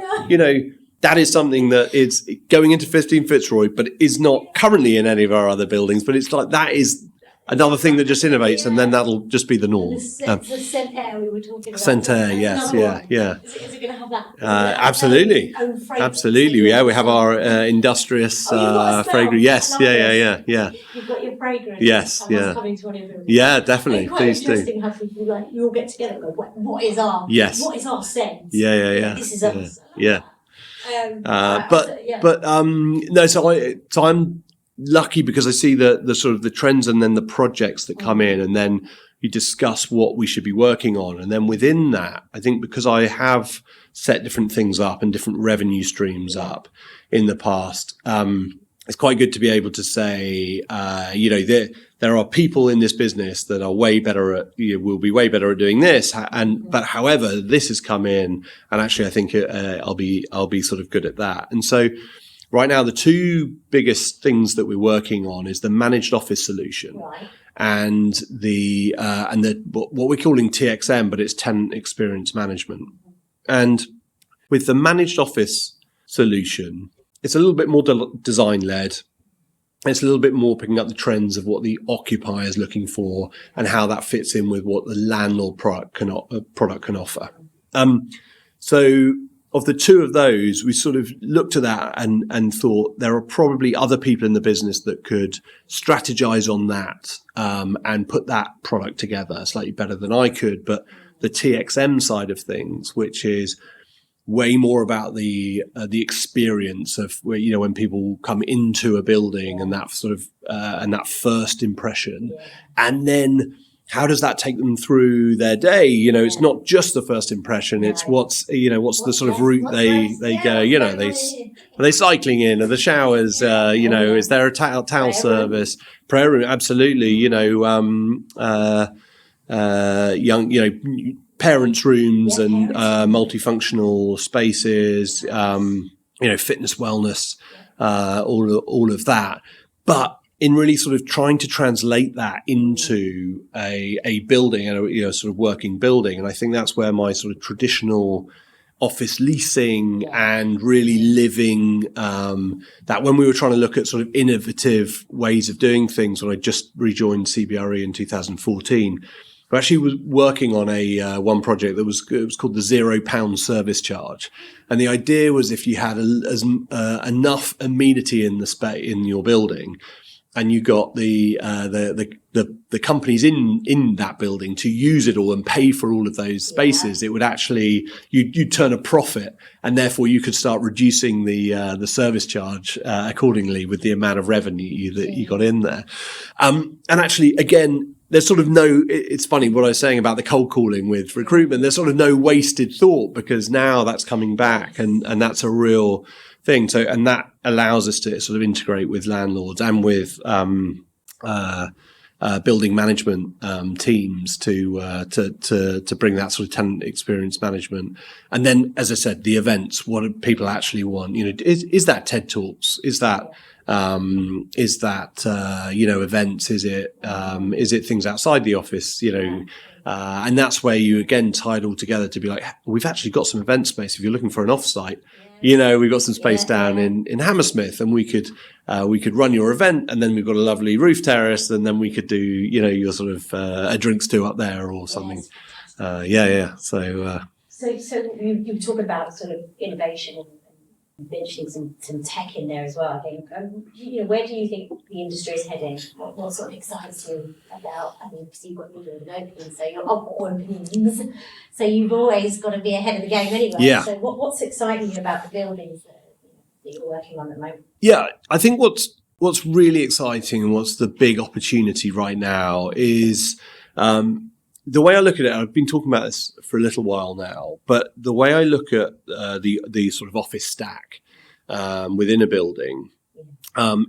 that is something that is going into 15 Fitzroy, but is not currently in any of our other buildings. But it's like that is another thing that just innovates, and then that'll just be the norm. The scent air we were talking about. Scent air, yes, yeah. Is it going to have that? Absolutely, absolutely. Yeah, we have our Industrious fragrance. Yes, yeah. You've got your fragrance. Yes, coming to one of them. Yeah, definitely. Quite Please interesting do. how people you all get together and go, what is our scent? Yeah. This is us. Yeah. No. So I'm lucky because I see the sort of the trends and then the projects that come in, and then you discuss what we should be working on, and then within that, I think because I have set different things up and different revenue streams up in the past, it's quite good to be able to say, there are people in this business that are way better at, will be way better at doing this, but however, this has come in, and actually I think I'll be sort of good at that. And so right now, the 2 biggest things that we're working on is the managed office solution, and what we're calling TXM, but it's tenant experience management. And with the managed office solution, it's a little bit more design led. It's a little bit more picking up the trends of what the occupier is looking for and how that fits in with what the landlord product can offer. So of the 2 of those, we sort of looked at that and thought there are probably other people in the business that could strategize on that, and put that product together slightly better than I could. But the TXM side of things, which is way more about the experience of when people come into a building, and that sort of and that first impression, and then how does that take them through their day? It's not just the first impression; it's what's the sort of route they go. Are they cycling in? Are the showers? Is there a towel service? Prayer room, absolutely. Young, parents' rooms and multifunctional spaces. fitness, wellness, all of that. But in really sort of trying to translate that into a building and a sort of working building. And I think that's where my sort of traditional office leasing and really living that when we were trying to look at sort of innovative ways of doing things, when I just rejoined CBRE in 2014, I actually was working on a one project that was called the £0 service charge. And the idea was if you had enough amenity in the space in your building, and you got the companies in that building to use it all and pay for all of those spaces, it would actually you'd turn a profit, and therefore you could start reducing the service charge accordingly with the amount of revenue that you got in there. And actually, again, there's sort of it's funny what I was saying about the cold calling with recruitment. There's sort of no wasted thought, because now that's coming back, and that's a real thing. So, and that allows us to sort of integrate with landlords and with building management teams to bring that sort of tenant experience management. And then, as I said, the events. What do people actually want? Is that TED Talks? Is that events? Is it things outside the office? And that's where you again tie it all together to be like, we've actually got some event space. If you're looking for an offsite, we've got some space down in Hammersmith, and we could run your event, and then we've got a lovely roof terrace, and then we could do your sort of a drinks do up there or something. Yes. So you talk about sort of innovation and mentioning some tech in there as well. I think where do you think the industry is heading? What sort of excites you about? I mean, because you've got your building opening, so you're openings, so you've always got to be ahead of the game anyway. Yeah. So what's exciting you about the buildings that you're working on at the moment? Yeah, I think what's really exciting and what's the big opportunity right now is the way I look at it. I've been talking about this for a little while now, but the way I look at the sort of office stack within a building,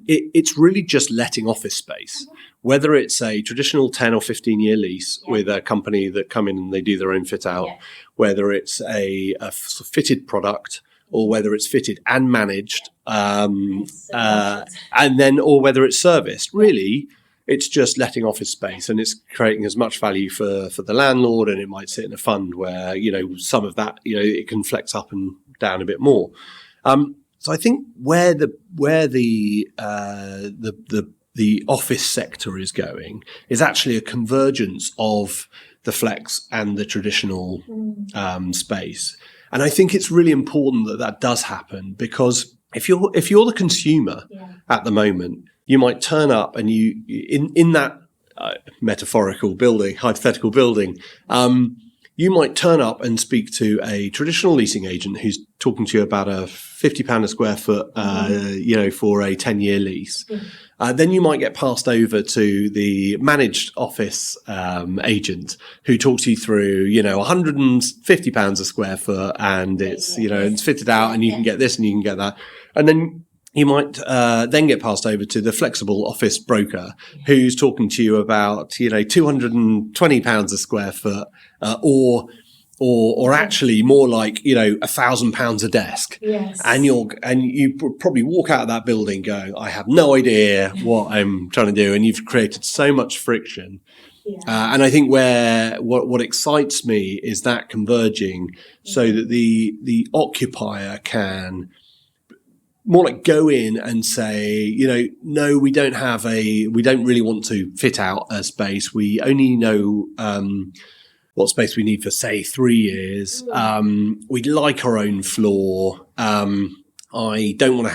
it's really just letting office space, whether it's a traditional 10 or 15 year lease with a company that come in and they do their own fit out, whether it's a fitted product, or whether it's fitted and managed, and then, or whether it's serviced. Really, it's just letting office space, and it's creating as much value for the landlord, and it might sit in a fund where, some of that, it can flex up and down a bit more. So I think where the office sector is going is actually a convergence of the flex and the traditional space. And I think it's really important that does happen, because if you're the consumer at the moment, you might turn up and in that hypothetical building, you might turn up and speak to a traditional leasing agent who's talking to you about a £50 a square foot, for a 10-year lease. Then you might get passed over to the managed office agent who talks you through, £150 a square foot, and it's, it's fitted out, and you can get this and you can get that. And then you might then get passed over to the flexible office broker who's talking to you about, £220 a square foot, or actually more like, £1,000 a desk. Yes. And you probably walk out of that building going, I have no idea what I'm trying to do. And you've created so much friction. Yeah. And I think what excites me is that converging so that the occupier can more like go in and say, no, we don't really want to fit out a space. We only know what space we need for, say, 3 years. We'd like our own floor. I don't want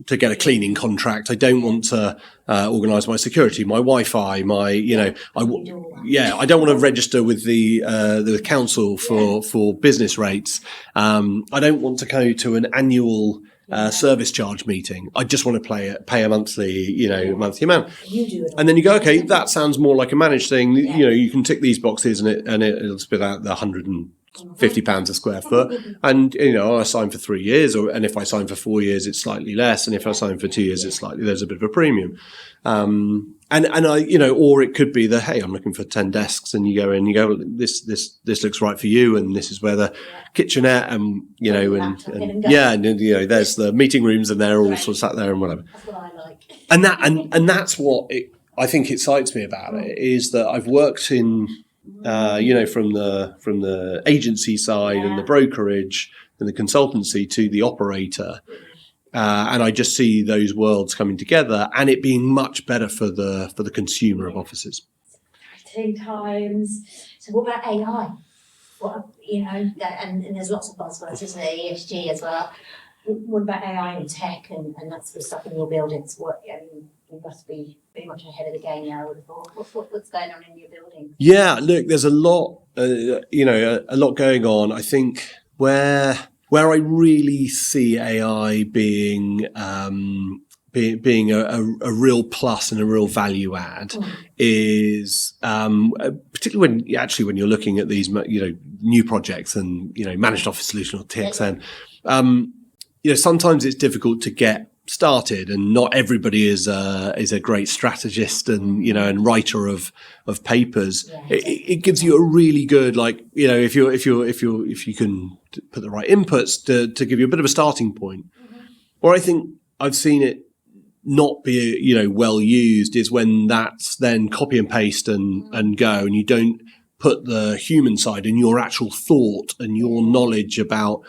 to get a cleaning contract. I don't want to organise my security, my Wi-Fi, I don't want to register with the council for business rates. I don't want to go to an annual service charge meeting. I just want to pay a monthly amount. And then you go, okay, that sounds more like a managed thing. You can tick these boxes and it'll spit out the £150 a square foot. And I sign for 3 years, and if I sign for 4 years, it's slightly less. And if I sign for 2 years, there's a bit of a premium. And I, or it could be that, hey, I'm looking for 10 desks, and you go in, you go, well, this looks right for you, and this is where the kitchenette, and there's the meeting rooms, and they're all sort of sat there and whatever. That's what I like. And that's what I think excites me about it, is that I've worked in, from the agency side and the brokerage and the consultancy to the operator. And I just see those worlds coming together, and it being much better for the consumer of offices. Exciting times. So what about AI? And there's lots of buzzwords, isn't there? ESG as well. What about AI and tech and that sort of stuff in your buildings? You must be pretty much ahead of the game now. I would have thought. What's going on in your building? Yeah, look, there's a lot, a lot going on. I think where I really see AI being a real plus and a real value add is particularly when you're looking at these new projects and managed office solution or TXM. Sometimes it's difficult to get started, and not everybody is a great strategist and writer of papers. It gives you a really good, if you can put the right inputs to give you a bit of a starting point. Where I think I've seen it not be well used is when that's then copy and paste and go, and you don't put the human side and your actual thought and your knowledge about,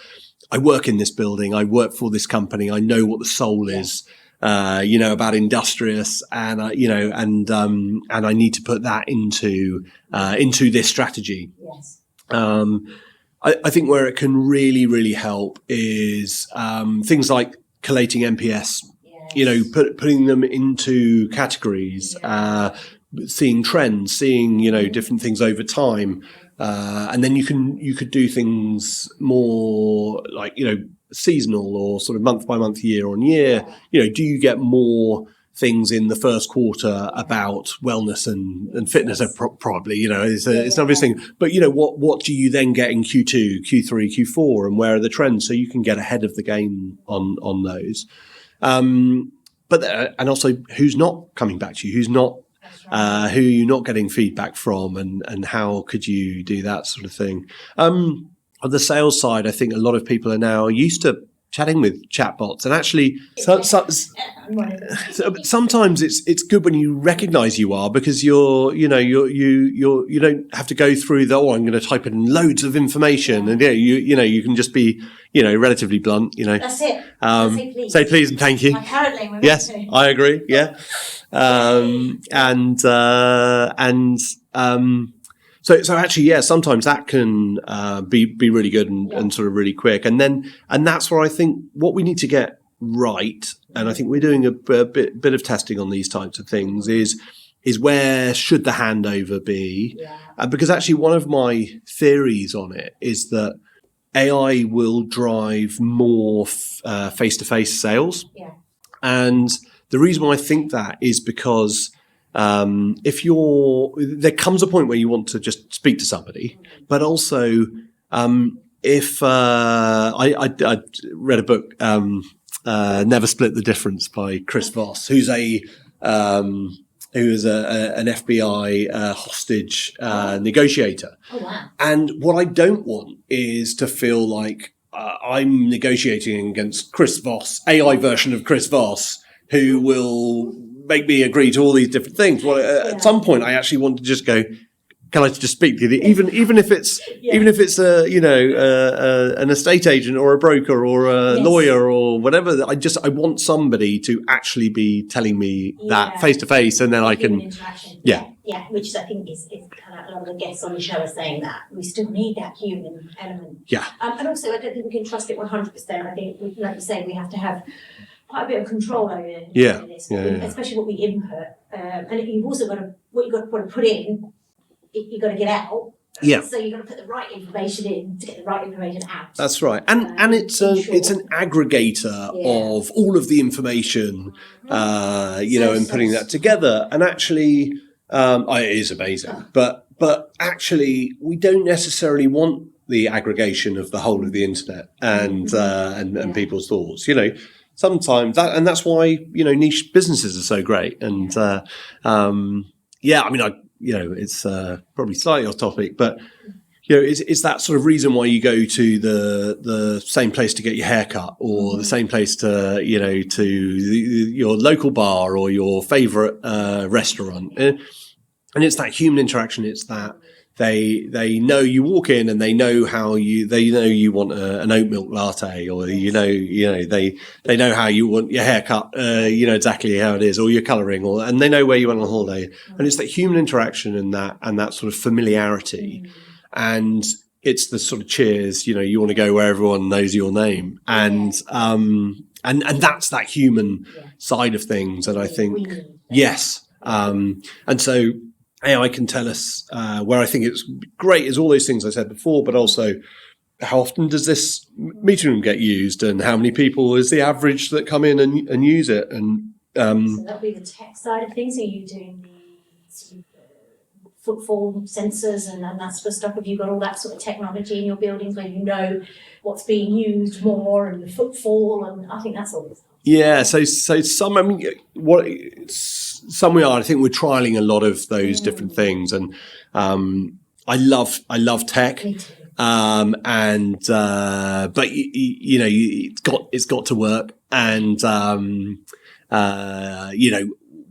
I work in this building, I work for this company, I know what the soul is, about Industrious, and I need to put that into this strategy. Yes. I think where it can really, really help is things like collating NPS. Yes. Putting them into categories, seeing trends, seeing different things over time. And then you could do things more like, seasonal or sort of month by month, year on year. Do you get more things in the first quarter about wellness and fitness? Probably, it's an obvious thing. But, what do you then get in Q2, Q3, Q4, and where are the trends? So you can get ahead of the game on those. But and also who's not coming back to you, who's not, who you're not getting feedback from, and how could you do that sort of thing. On the sales side, I think a lot of people are now used to chatting with chatbots, and actually sometimes it's good when you recognize you are, because you don't have to go through I'm going to type in loads of information, and you can just be relatively blunt. That's it. Say please and thank you. Apparently, yes, I agree. Yeah. So actually, sometimes that can be really good and sort of really quick, and that's where I think what we need to get right, and I think we're doing a bit of testing on these types of things, is where should the handover be? Because actually, one of my theories on it is that AI will drive more face-to-face sales, and the reason why I think that is because there comes a point where you want to just speak to somebody, but also if I read a book, Never Split the Difference by Chris Voss, who's an FBI hostage negotiator. Oh, wow. And what I don't want is to feel like I'm negotiating against Chris Voss, AI version of Chris Voss, who will make me agree to all these different things. Well, at some point, I actually want to just go, can I just speak to you? Even if it's an estate agent or a broker or a lawyer or whatever. I want somebody to actually be telling me that face to face, and then I can interaction. Yeah, which I think is kind of a lot of the guests on the show are saying that we still need that human element. Yeah, and also I don't think we can trust it 100%. I think, like you say, we have to have quite a bit of control over this, especially what we input. And you've also got to, what you've got to put in, you've got to get out. Yeah. So you've got to put the right information in to get the right information out. That's right. And it's an aggregator of all of the information, and putting that together. And actually, it is amazing. But actually, we don't necessarily want the aggregation of the whole of the internet and people's thoughts, sometimes and that's why, niche businesses are so great. And, it's probably slightly off topic, but it's that sort of reason why you go to the same place to get your haircut, or the same place to your local bar or your favorite restaurant. And it's that human interaction. It's that they know you walk in and they know you want an oat milk latte, or they know how you want your haircut, exactly how it is, or your colouring, and they know where you went on holiday. And it's that human interaction and that sort of familiarity. And it's the sort of cheers, you want to go where everyone knows your name. And that's that human side of things. And I think, yes. And so AI can tell us where I think it's great is all those things I said before, but also how often does this meeting room get used, and how many people is the average that come in and use it? And so that'll be the tech side of things. Are you doing the sort of footfall sensors and that sort of stuff? Have you got all that sort of technology in your buildings where you know what's being used more and the footfall? And I think that's all. Yeah, so some, some we are. I think we're trialing a lot of those different things, and I love tech, but it's got to work, and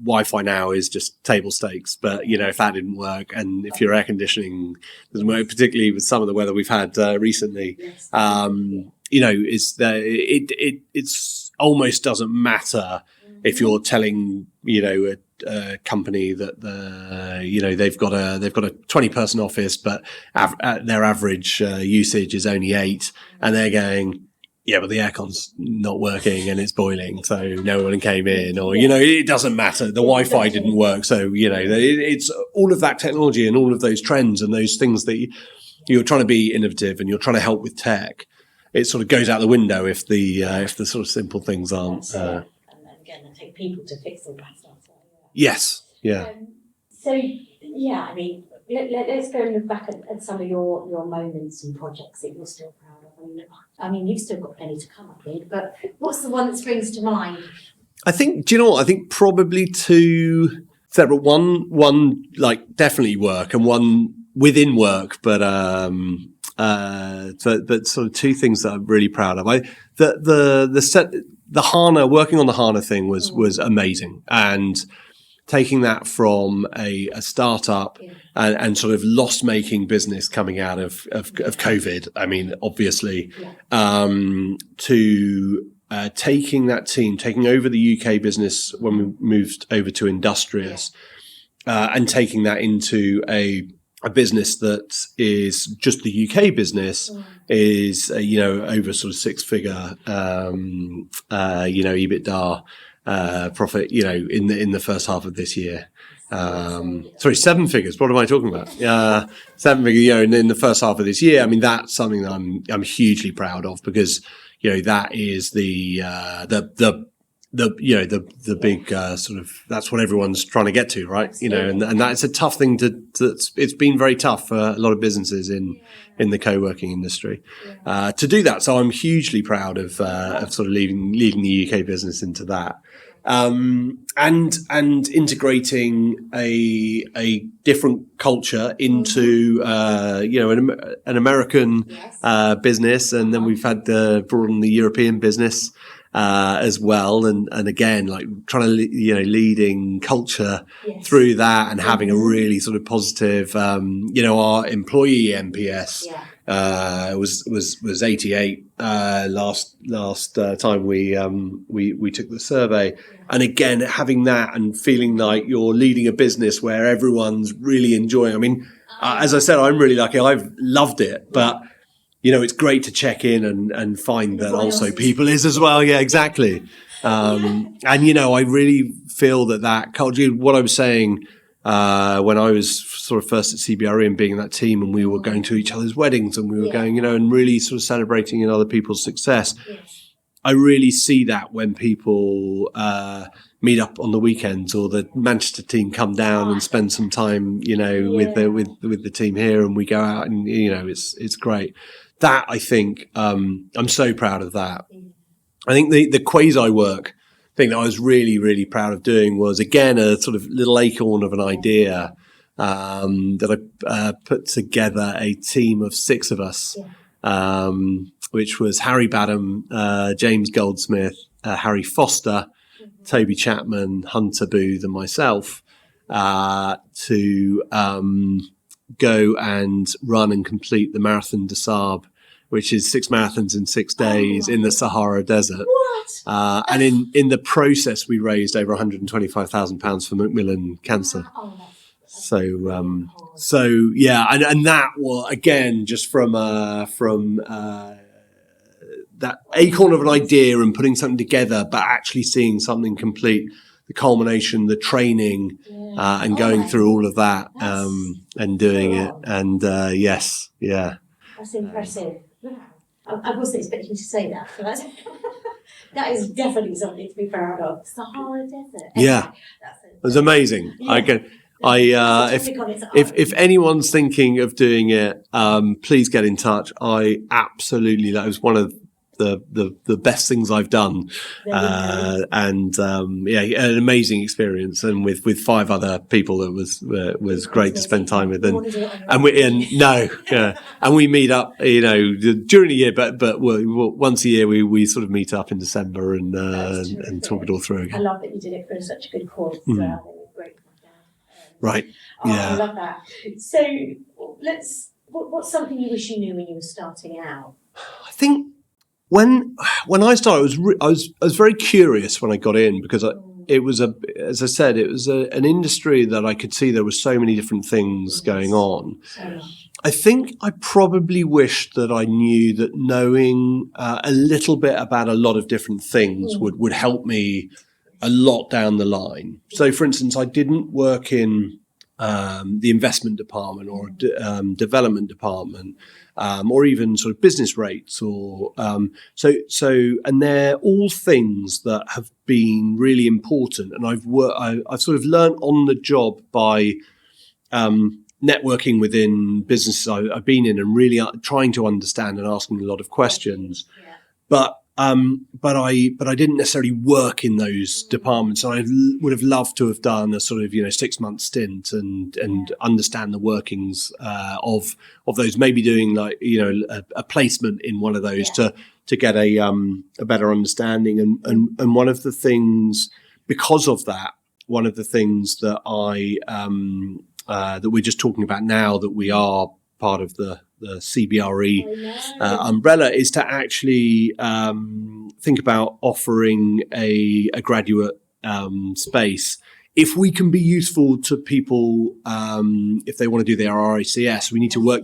Wi-Fi now is just table stakes. But if that didn't work, and if your air conditioning doesn't work, particularly with some of the weather we've had recently, it's almost doesn't matter if you're telling a company that they've got a 20-person office, but their average usage is only 8, and they're going, yeah, but the aircon's not working and it's boiling, so no one came in, or it doesn't matter. The Wi-Fi didn't work, so it's all of that technology and all of those trends and those things that you're trying to be innovative and you're trying to help with tech. It sort of goes out the window if the sort of simple things aren't. And again, it takes people to fix all that stuff. So, yes, yeah. Let's go and look back at some of your moments and projects that you're still proud of. I mean, you've still got plenty to come up with, but what's the one that springs to mind? I think, do you know what? I think probably two separate. One like definitely work, and one within work, but sort of two things that I'm really proud of. The HANA, working on the HANA thing was amazing, and taking that from a startup and sort of loss-making business coming out of COVID. I mean, obviously, to taking that team, taking over the UK business when we moved over to Industrious, and taking that into a business that is just the UK business, is over sort of 6-figure EBITDA profit in the first half of this year. 7 figures. What am I talking about? 7 figure, in the first half of this year. I mean, that's something that I'm hugely proud of, because that is the big sort of, that's what everyone's trying to get to, right? And that's a tough thing it's been very tough for a lot of businesses in the co-working industry to do that. So I'm hugely proud of sort of leading the UK business into that. And integrating a different culture into an American business, and then we've had brought in the European business as well, and again, like trying to leading culture through that, and having a really sort of positive our employee NPS was 88 last time we took the survey. And again, having that and feeling like you're leading a business where everyone's really enjoying. I mean, as I said, I'm really lucky. I've loved it, but it's great to check in and find that also people is as well. Yeah, exactly. And I really feel that culture, what I was saying when I was sort of first at CBRE and being in that team, and we were going to each other's weddings, and we were going, and really sort of celebrating in other people's success. I really see that when people meet up on the weekends, or the Manchester team come down and spend some time, with the team here, and we go out, and it's great. That, I think, I'm so proud of that. I think the quasi work thing that I was really, really proud of doing was, again, a sort of little acorn of an idea that I put together a team of 6 of us, which was Harry Badham, James Goldsmith, Harry Foster, Toby Chapman, Hunter Booth, and myself, to go and run and complete the Marathon des Sables, which is 6 marathons in 6 days in the Sahara Desert. What? And in the process, we raised over £125,000 for Macmillan Cancer. So yeah, and that was, again, just from that acorn of an idea and putting something together, but actually seeing something complete, the culmination, the training, and going through all of that, and doing it. And yes, yeah. That's impressive. I wasn't expecting you to say that. So that is definitely something to be proud of. Sahara Desert. Yeah, it was amazing. Yeah. If anyone's thinking of doing it, please get in touch. That was one of the best things I've done, and an amazing experience, and with 5 other people that was great to spend time with, and we meet up, during the year, but once a year we sort of meet up in December and talk it all through again. I love that you did it for such a good cause. They were great. Right. Yeah. I love that. So what's something you wish you knew when you were starting out? I think when I started, I was very curious when I got in, because it was as I said, it was an industry that I could see there were so many different things going on. I think I probably wished that I knew that knowing a little bit about a lot of different things would help me a lot down the line. So, for instance, I didn't work in the investment department or development department, or even sort of business rates, or and they're all things that have been really important. And I've sort of learned on the job by networking within businesses I've been in, and really trying to understand and asking a lot of questions. But I didn't necessarily work in those departments. And I would have loved to have done a sort of 6-month stint and understand the workings of those. Maybe doing a placement in one of those to get a better understanding. And one of the things, because of that, one of the things that that we're just talking about now, that we are part of the CBRE umbrella, is to actually think about offering a graduate space. If we can be useful to people, if they want to do their RICS, we need to work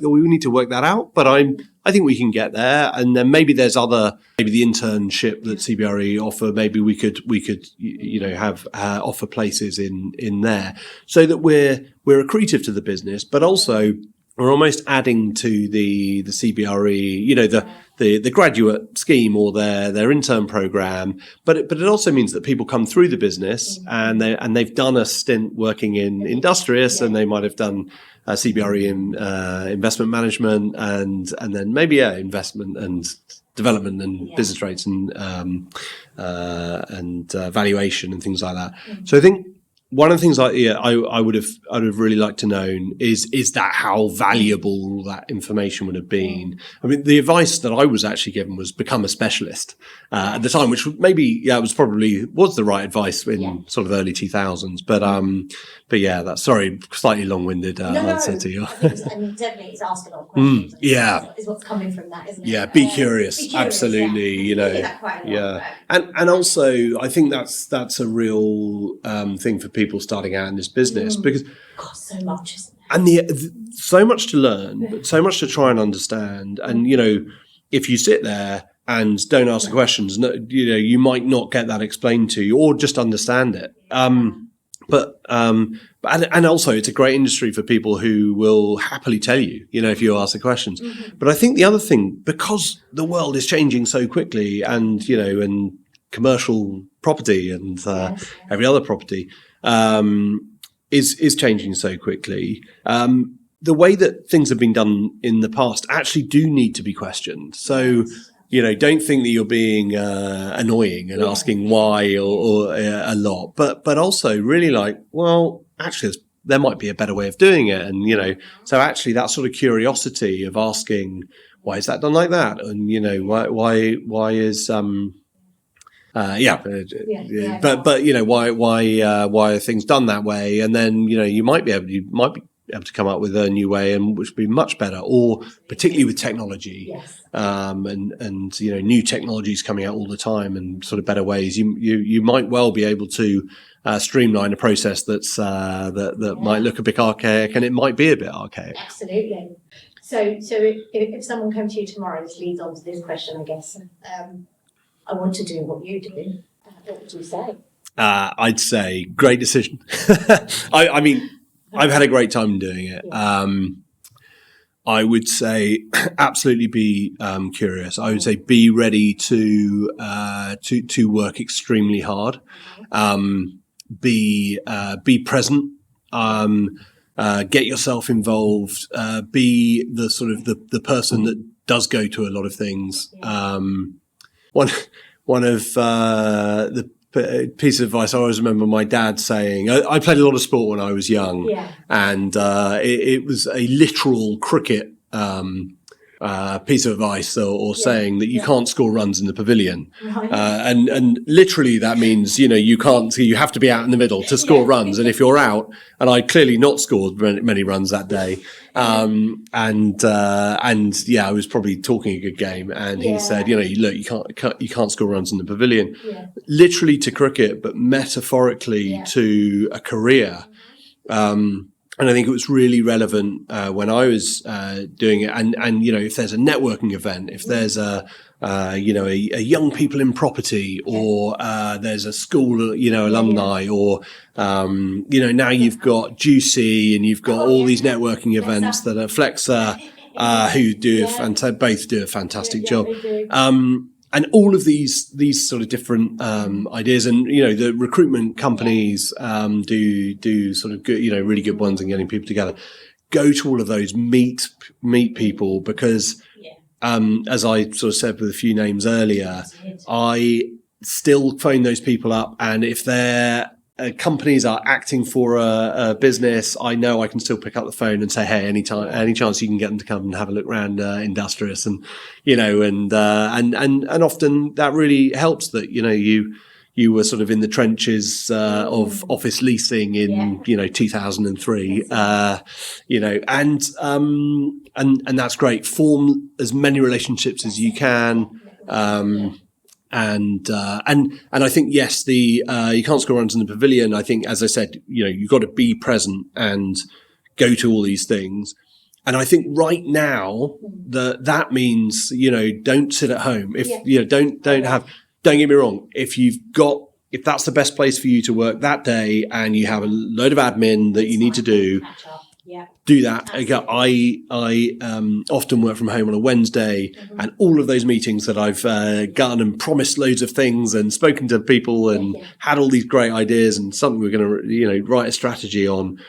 that out. But I think we can get there, and then maybe there's maybe the internship that CBRE offer. Maybe we could have offer places in there, so that we're accretive to the business, but also we're almost adding to the CBRE, the graduate scheme or their intern program. But it also means that people come through the business and they've done a stint working in Industrious, and they might have done CBRE in investment management, and then maybe investment and development and business rates and valuation and things like that. So I think one of the things I would have really liked to know is that how valuable that information would have been. I mean, the advice that I was actually given was become a specialist at the time, which maybe was the right advice in sort of early 2000s. But yeah, that's slightly long-winded answer to you. And definitely it's asking a lot of questions. Is what's coming from that, isn't it? Yeah, be curious. Absolutely, and also I think that's a real thing for people starting out in this business, because so much, isn't there? And so much to learn, but so much to try and understand. And if you sit there and don't ask the questions, you might not get that explained to you, or just understand it. But also it's a great industry for people who will happily tell you, if you ask the questions. But I think the other thing, because the world is changing so quickly, and commercial property and every other property is changing so quickly. The way that things have been done in the past actually do need to be questioned. So don't think that you're being annoying and asking why or a lot, but also really like, well, actually, there might be a better way of doing it. And, so actually that sort of curiosity of asking, why is that done like that? And, why is, why are things done that way? And then, you might be able to come up with a new way, and which would be much better, or particularly with technology, and new technologies coming out all the time, and sort of better ways. You might well be able to streamline a process that might look a bit archaic, and it might be a bit archaic. Absolutely. So if someone came to you tomorrow, this leads on to this question, I guess. I want to do what you do. What would you say? I'd say great decision. I mean, I've had a great time doing it. I would say absolutely be curious. I would say be ready to work extremely hard. Be present. Get yourself involved. Be the sort of the person that does go to a lot of things. One of the piece of advice I always remember my dad saying, I played a lot of sport when I was young, and it was a literal cricket piece of advice or saying that you can't score runs in the pavilion. And literally that means, you can't, you have to be out in the middle to score runs. And if you're out, and I clearly not scored many runs that day. I was probably talking a good game, and he said, look, you can't score runs in the pavilion, literally to cricket, but metaphorically to a career. And I think it was really relevant when I was doing it. And if there's a networking event, if there's a young people in property, or there's a school, alumni, or now you've got Juicy, and you've got all these networking events that are Flexa, who do both do a fantastic job. And all of these sort of different ideas, and the recruitment companies do sort of good, really good ones in getting people together. Go to all of those, meet people, because as I sort of said with a few names earlier, I still phone those people up, and if their companies are acting for a business, I know I can still pick up the phone and say, hey, any chance you can get them to come and have a look around Industrious, and and often that really helps that you were sort of in the trenches of office leasing in 2003, and that's great. Form as many relationships as you can. And I think, yes, you can't score runs in the pavilion. I think, as I said, you've got to be present and go to all these things. And I think right now that means, don't sit at home. If, don't get me wrong. If that's the best place for you to work that day, and you have a load of admin that you need to do, do that. I often work from home on a Wednesday, and all of those meetings that I've gone and promised loads of things and spoken to people and had all these great ideas and something we're going to write a strategy on,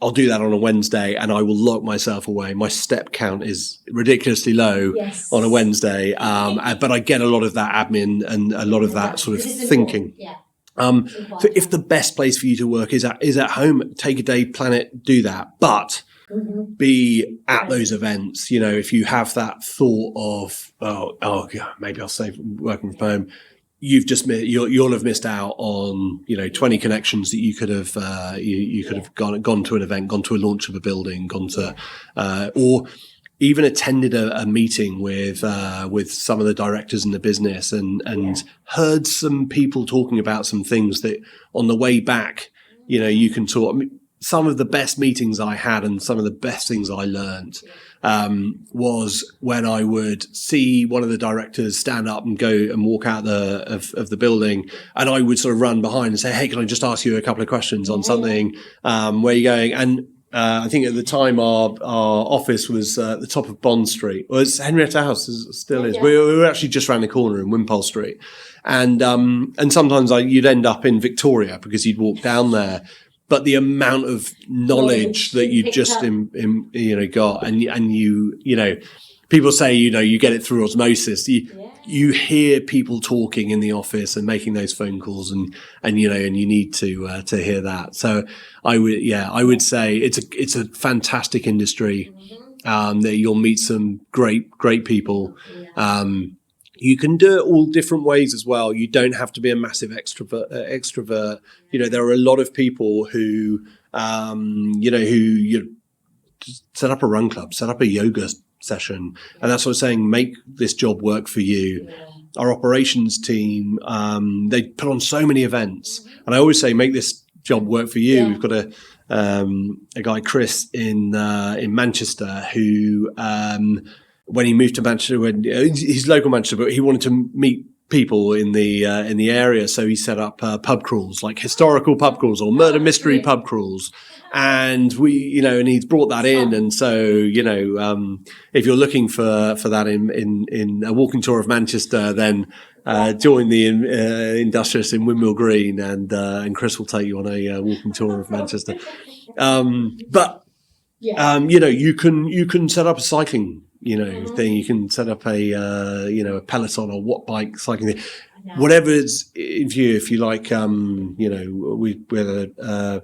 I'll do that on a Wednesday, and I will lock myself away. My step count is ridiculously low on a Wednesday, but I get a lot of that admin and a lot of that sort of thinking. So if the best place for you to work is at home, take a day, plan it, do that. But be at those events. If you have that thought of, maybe I'll say working from home, you'll have missed out on 20 connections that you could have you could have gone to an event, gone to a launch of a building, gone to or even attended a meeting with some of the directors in the business and heard some people talking about some things that on the way back, you can talk. I mean, some of the best meetings I had and some of the best things I learned was when I would see one of the directors stand up and go and walk out of the building, and I would sort of run behind and say, hey, can I just ask you a couple of questions on something? Where are you going? And I think at the time our office was at the top of Bond Street. Well, it's Henrietta House, still is. We were actually just around the corner in Wimpole Street. And sometimes you'd end up in Victoria because you'd walk down there. But the amount of knowledge that you just got, and people say, you get it through osmosis. you hear people talking in the office and making those phone calls, and you need to hear that. So I would say it's a fantastic industry. That you'll meet some great people. You can do it all different ways as well. You don't have to be a massive extrovert. There are a lot of people who you set up a run club, set up a yoga session, and that's what I'm saying. Make this job work for you. Our operations team, they put on so many events, and I always say, make this job work for you. We've got a guy, Chris, in Manchester, who when he moved to Manchester, he's local Manchester, but he wanted to meet people in the area, so he set up pub crawls, like historical pub crawls or murder mystery pub crawls. And and he's brought that in. And so, if you're looking for that in a walking tour of Manchester, then join the Industrious in Windmill Green, and Chris will take you on a walking tour of Manchester. You can set up a cycling, thing. You can set up a peloton or watt bike cycling thing. Whatever is, if you like, we had a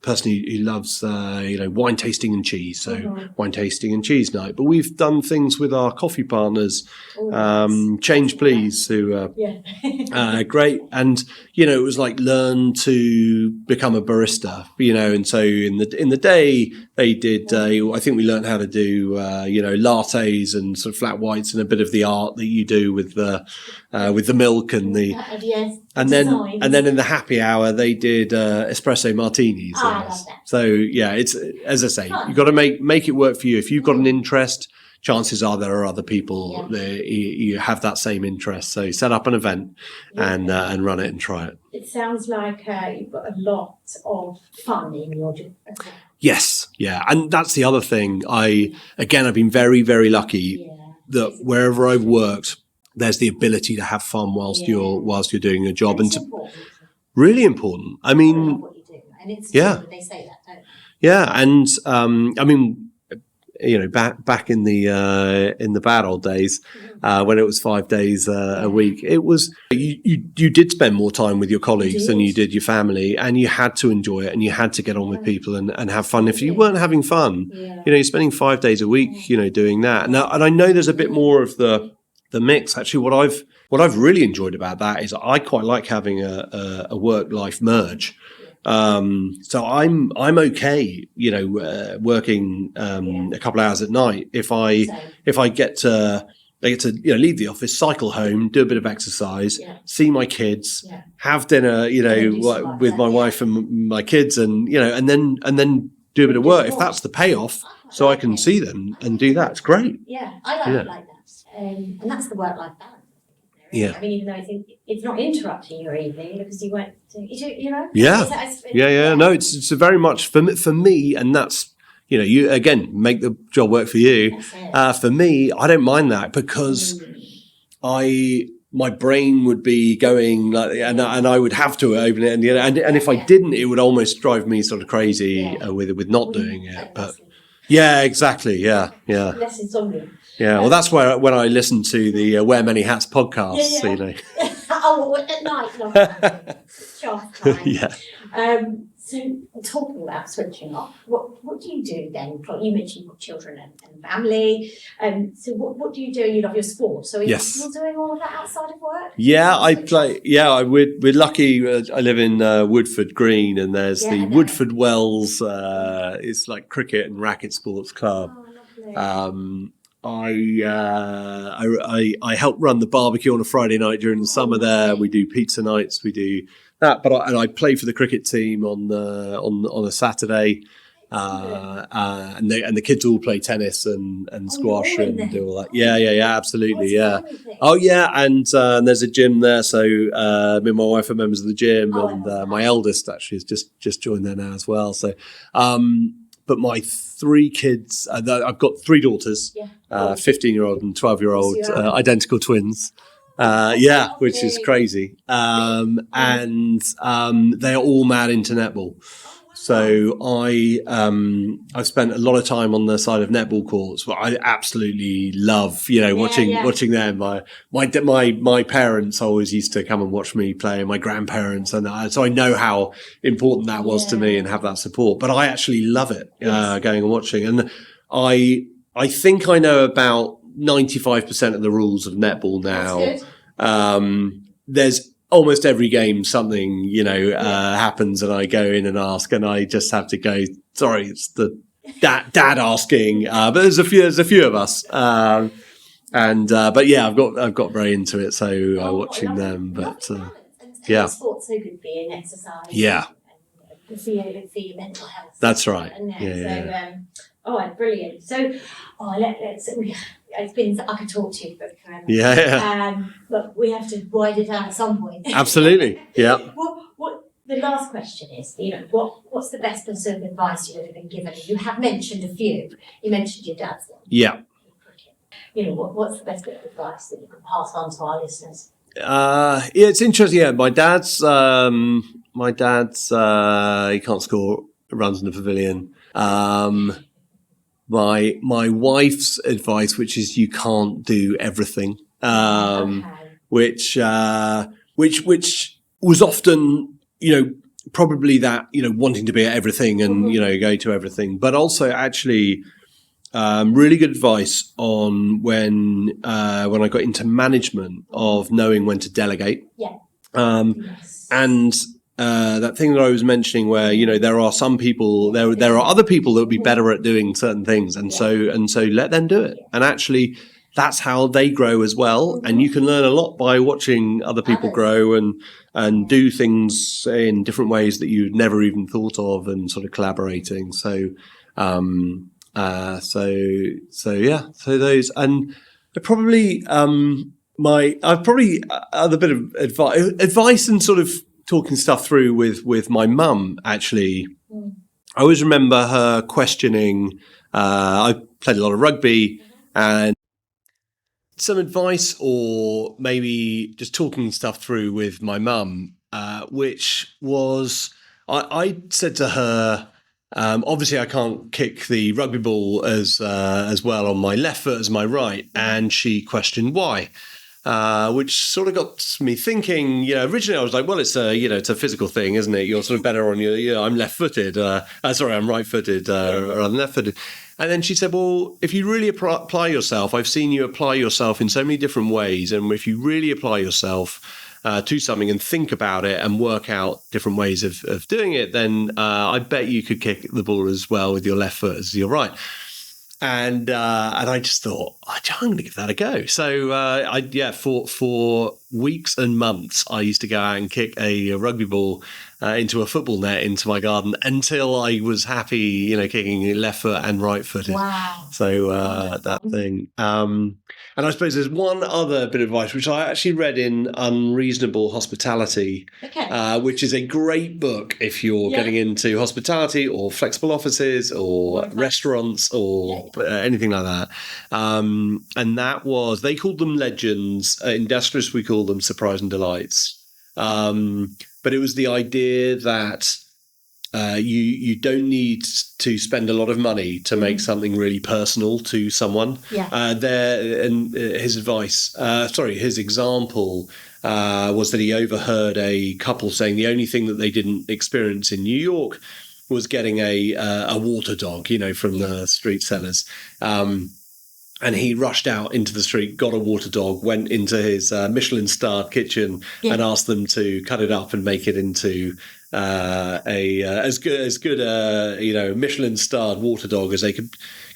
person who loves wine tasting and cheese, so wine tasting and cheese night. But we've done things with our coffee partners, Change Please, who great. And it was like learn to become a barista, and so in the day they did I think we learned how to do lattes and sort of flat whites and a bit of the art that you do with the milk and the and then in the happy hour they did espresso martinis. So it's, as I say, you've got to make it work for you. If you've got an interest, chances are there are other people that you have that same interest. So set up an event and run it and try it. It sounds like you've got a lot of fun in your job. Yes, yeah, and that's the other thing. I've been very, very lucky that wherever I've worked, there's the ability to have fun whilst you're doing your job, and really important. I mean, what you do. And it's true, they say that, don't they? Yeah, and back in the bad old days, when it was 5 days a week, it was you did spend more time with your colleagues than you did your family, and you had to enjoy it, and you had to get on with people and have fun. If you weren't having fun, you're spending 5 days a week, doing that. And I know there's a bit more of the mix. Actually, what I've really enjoyed about that is I quite like having a work-life merge. So I'm okay, working a couple of hours at night if I get to leave the office, cycle home, do a bit of exercise, see my kids, have dinner, with my wife and my kids, and and then do a bit of work if that's the payoff, so I can see them and do that. It's great. Yeah, I like it like that. And that's the work-life balance. Yeah. I mean, even though it's not interrupting your evening because you went to, Yeah. No, it's a very much for me, and that's, you again make the job work for you. For me, I don't mind that because my brain would be going like, and I would have to open it, and if I didn't, it would almost drive me sort of crazy with not doing it. But exactly. Yeah. Less insomnia. Yeah, well, that's where when I listen to the Wear Many Hats podcast, at night, sharp time. So talking about switching off, what do you do then? You mentioned you've got children and family. So what do you do? You love your sport. So are you still doing all of that outside of work? Yeah, I play. Yeah, we're lucky. I live in Woodford Green, and there's the Woodford Wells. It's like cricket and racket sports club. Oh, I help run the barbecue on a Friday night during the summer there. We do pizza nights. We do that, but I play for the cricket team on a Saturday, and the kids all play tennis and squash and do all that. Yeah, absolutely, yeah. Oh yeah, and there's a gym there, so me and my wife are members of the gym, and my eldest actually has just joined there now as well. So, but my three kids, I've got three daughters, 15-year-old and 12-year-old, identical twins. Which is crazy. And they're all mad into netball. So I've spent a lot of time on the side of netball courts, but I absolutely love, watching them. My parents always used to come and watch me play, and my grandparents, and so I know how important that was to me and have that support. But I actually love it, going and watching. And I think I know about 95% of the rules of netball now. There's almost every game something, happens, and I go in and ask, and I just have to go, sorry, it's the dad asking. But there's a few of us. But yeah, I've got very into it. So watching them, but yeah. Sport's so good for you and exercise. Yeah. And for your mental health. That's right. Brilliant. So, I could talk to you forever. Yeah. But we have to widen it out at some point. Absolutely. Yeah. What the last question is, what's the best piece of advice you've ever been given? You have mentioned a few. You mentioned your dad's one. Yeah. What's the best bit of advice that you can pass on to our listeners? It's interesting. Yeah, my dad's he can't score, runs in the pavilion. My wife's advice, which is you can't do everything, which was often, probably that, wanting to be at everything and, go to everything, but also actually, really good advice on when I got into management of knowing when to delegate. Yeah. Yes. And that thing that I was mentioning, where there are some people, there are other people that would be better at doing certain things, and so let them do it. And actually, that's how they grow as well. And you can learn a lot by watching other people grow and do things in different ways that you'd never even thought of, and sort of collaborating. So those, and probably I've probably other bit of advice and sort of talking stuff through with my mum, actually. I always remember her questioning, I played a lot of rugby, and some advice, or maybe just talking stuff through with my mum, which was, I said to her, obviously I can't kick the rugby ball as well on my left foot as my right, and she questioned why. Which sort of got me thinking, originally I was like, well, it's a physical thing, isn't it? You're sort of better on I'm left-footed. I'm right-footed rather than left-footed. And then she said, well, if you really apply yourself, I've seen you apply yourself in so many different ways. And if you really apply yourself to something and think about it and work out different ways of doing it, then I bet you could kick the ball as well with your left foot as your right. And I just thought, I'm going to give that a go. So for weeks and months, I used to go out and kick a rugby ball into a football net into my garden until I was happy, kicking left foot and right footed. Wow. So that thing. And I suppose there's one other bit of advice, which I actually read in Unreasonable Hospitality, which is a great book if you're getting into hospitality or flexible offices or restaurants or anything like that. And that was, they called them legends. Industrious, we call them surprise and delights. But it was the idea that you don't need to spend a lot of money to make something really personal to someone. His example was that he overheard a couple saying the only thing that they didn't experience in New York was getting a water dog, from the street sellers. And he rushed out into the street, got a water dog, went into his Michelin-starred kitchen and asked them to cut it up and make it into as good a Michelin-starred water dog as they could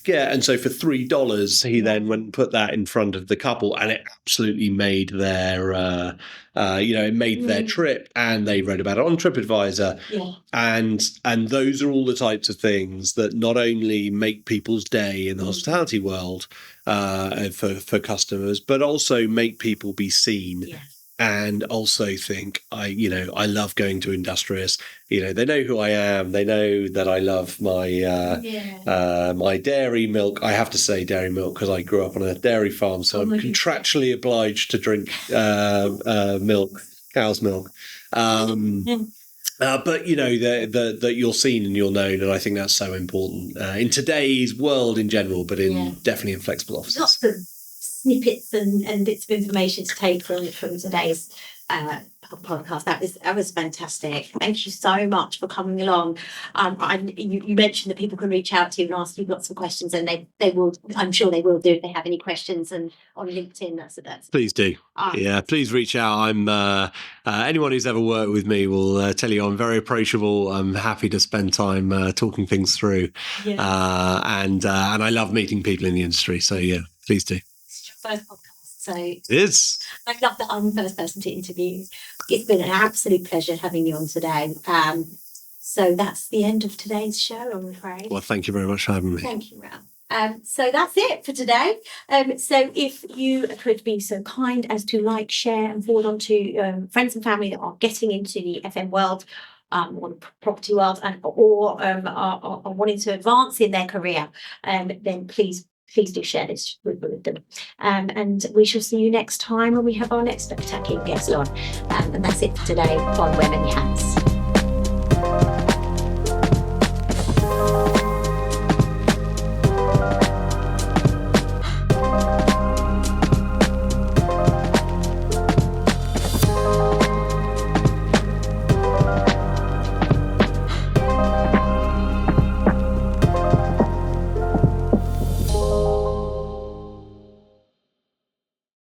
get. And so for $3, he then went and put that in front of the couple, and it absolutely made their their trip, and they read about it on TripAdvisor. And those are all the types of things that not only make people's day in the hospitality world for customers, but also make people be seen. And also think, I love going to Industrious. They know who I am. They know that I love my my dairy milk. I have to say dairy milk because I grew up on a dairy farm, so I'm contractually obliged to drink milk, cow's milk. But that you're seen and you're known, and I think that's so important in today's world in general, but definitely in flexible offices. Lots of snippets and bits of information to take from today's podcast. That was fantastic. Thank you so much for coming along. You mentioned that people can reach out to you and ask you lots of questions, and they will. I'm sure they will do if they have any questions. And on LinkedIn, that's please do. Please reach out. I'm anyone who's ever worked with me will tell you I'm very approachable. I'm happy to spend time talking things through, and I love meeting people in the industry. So please do. It's your first podcast. So it is. I love that I'm the first person to interview. It's been an absolute pleasure having you on today. So that's the end of today's show, I'm afraid. Well, thank you very much for having me. Thank you, Ralph. So that's it for today. So if you could be so kind as to like, share and forward on to friends and family that are getting into the FM world, or the property world, or are wanting to advance in their career, then please do share this with them. And we shall see you next time when we have our next spectacular guest on. And that's it for today on Wear Many Hats.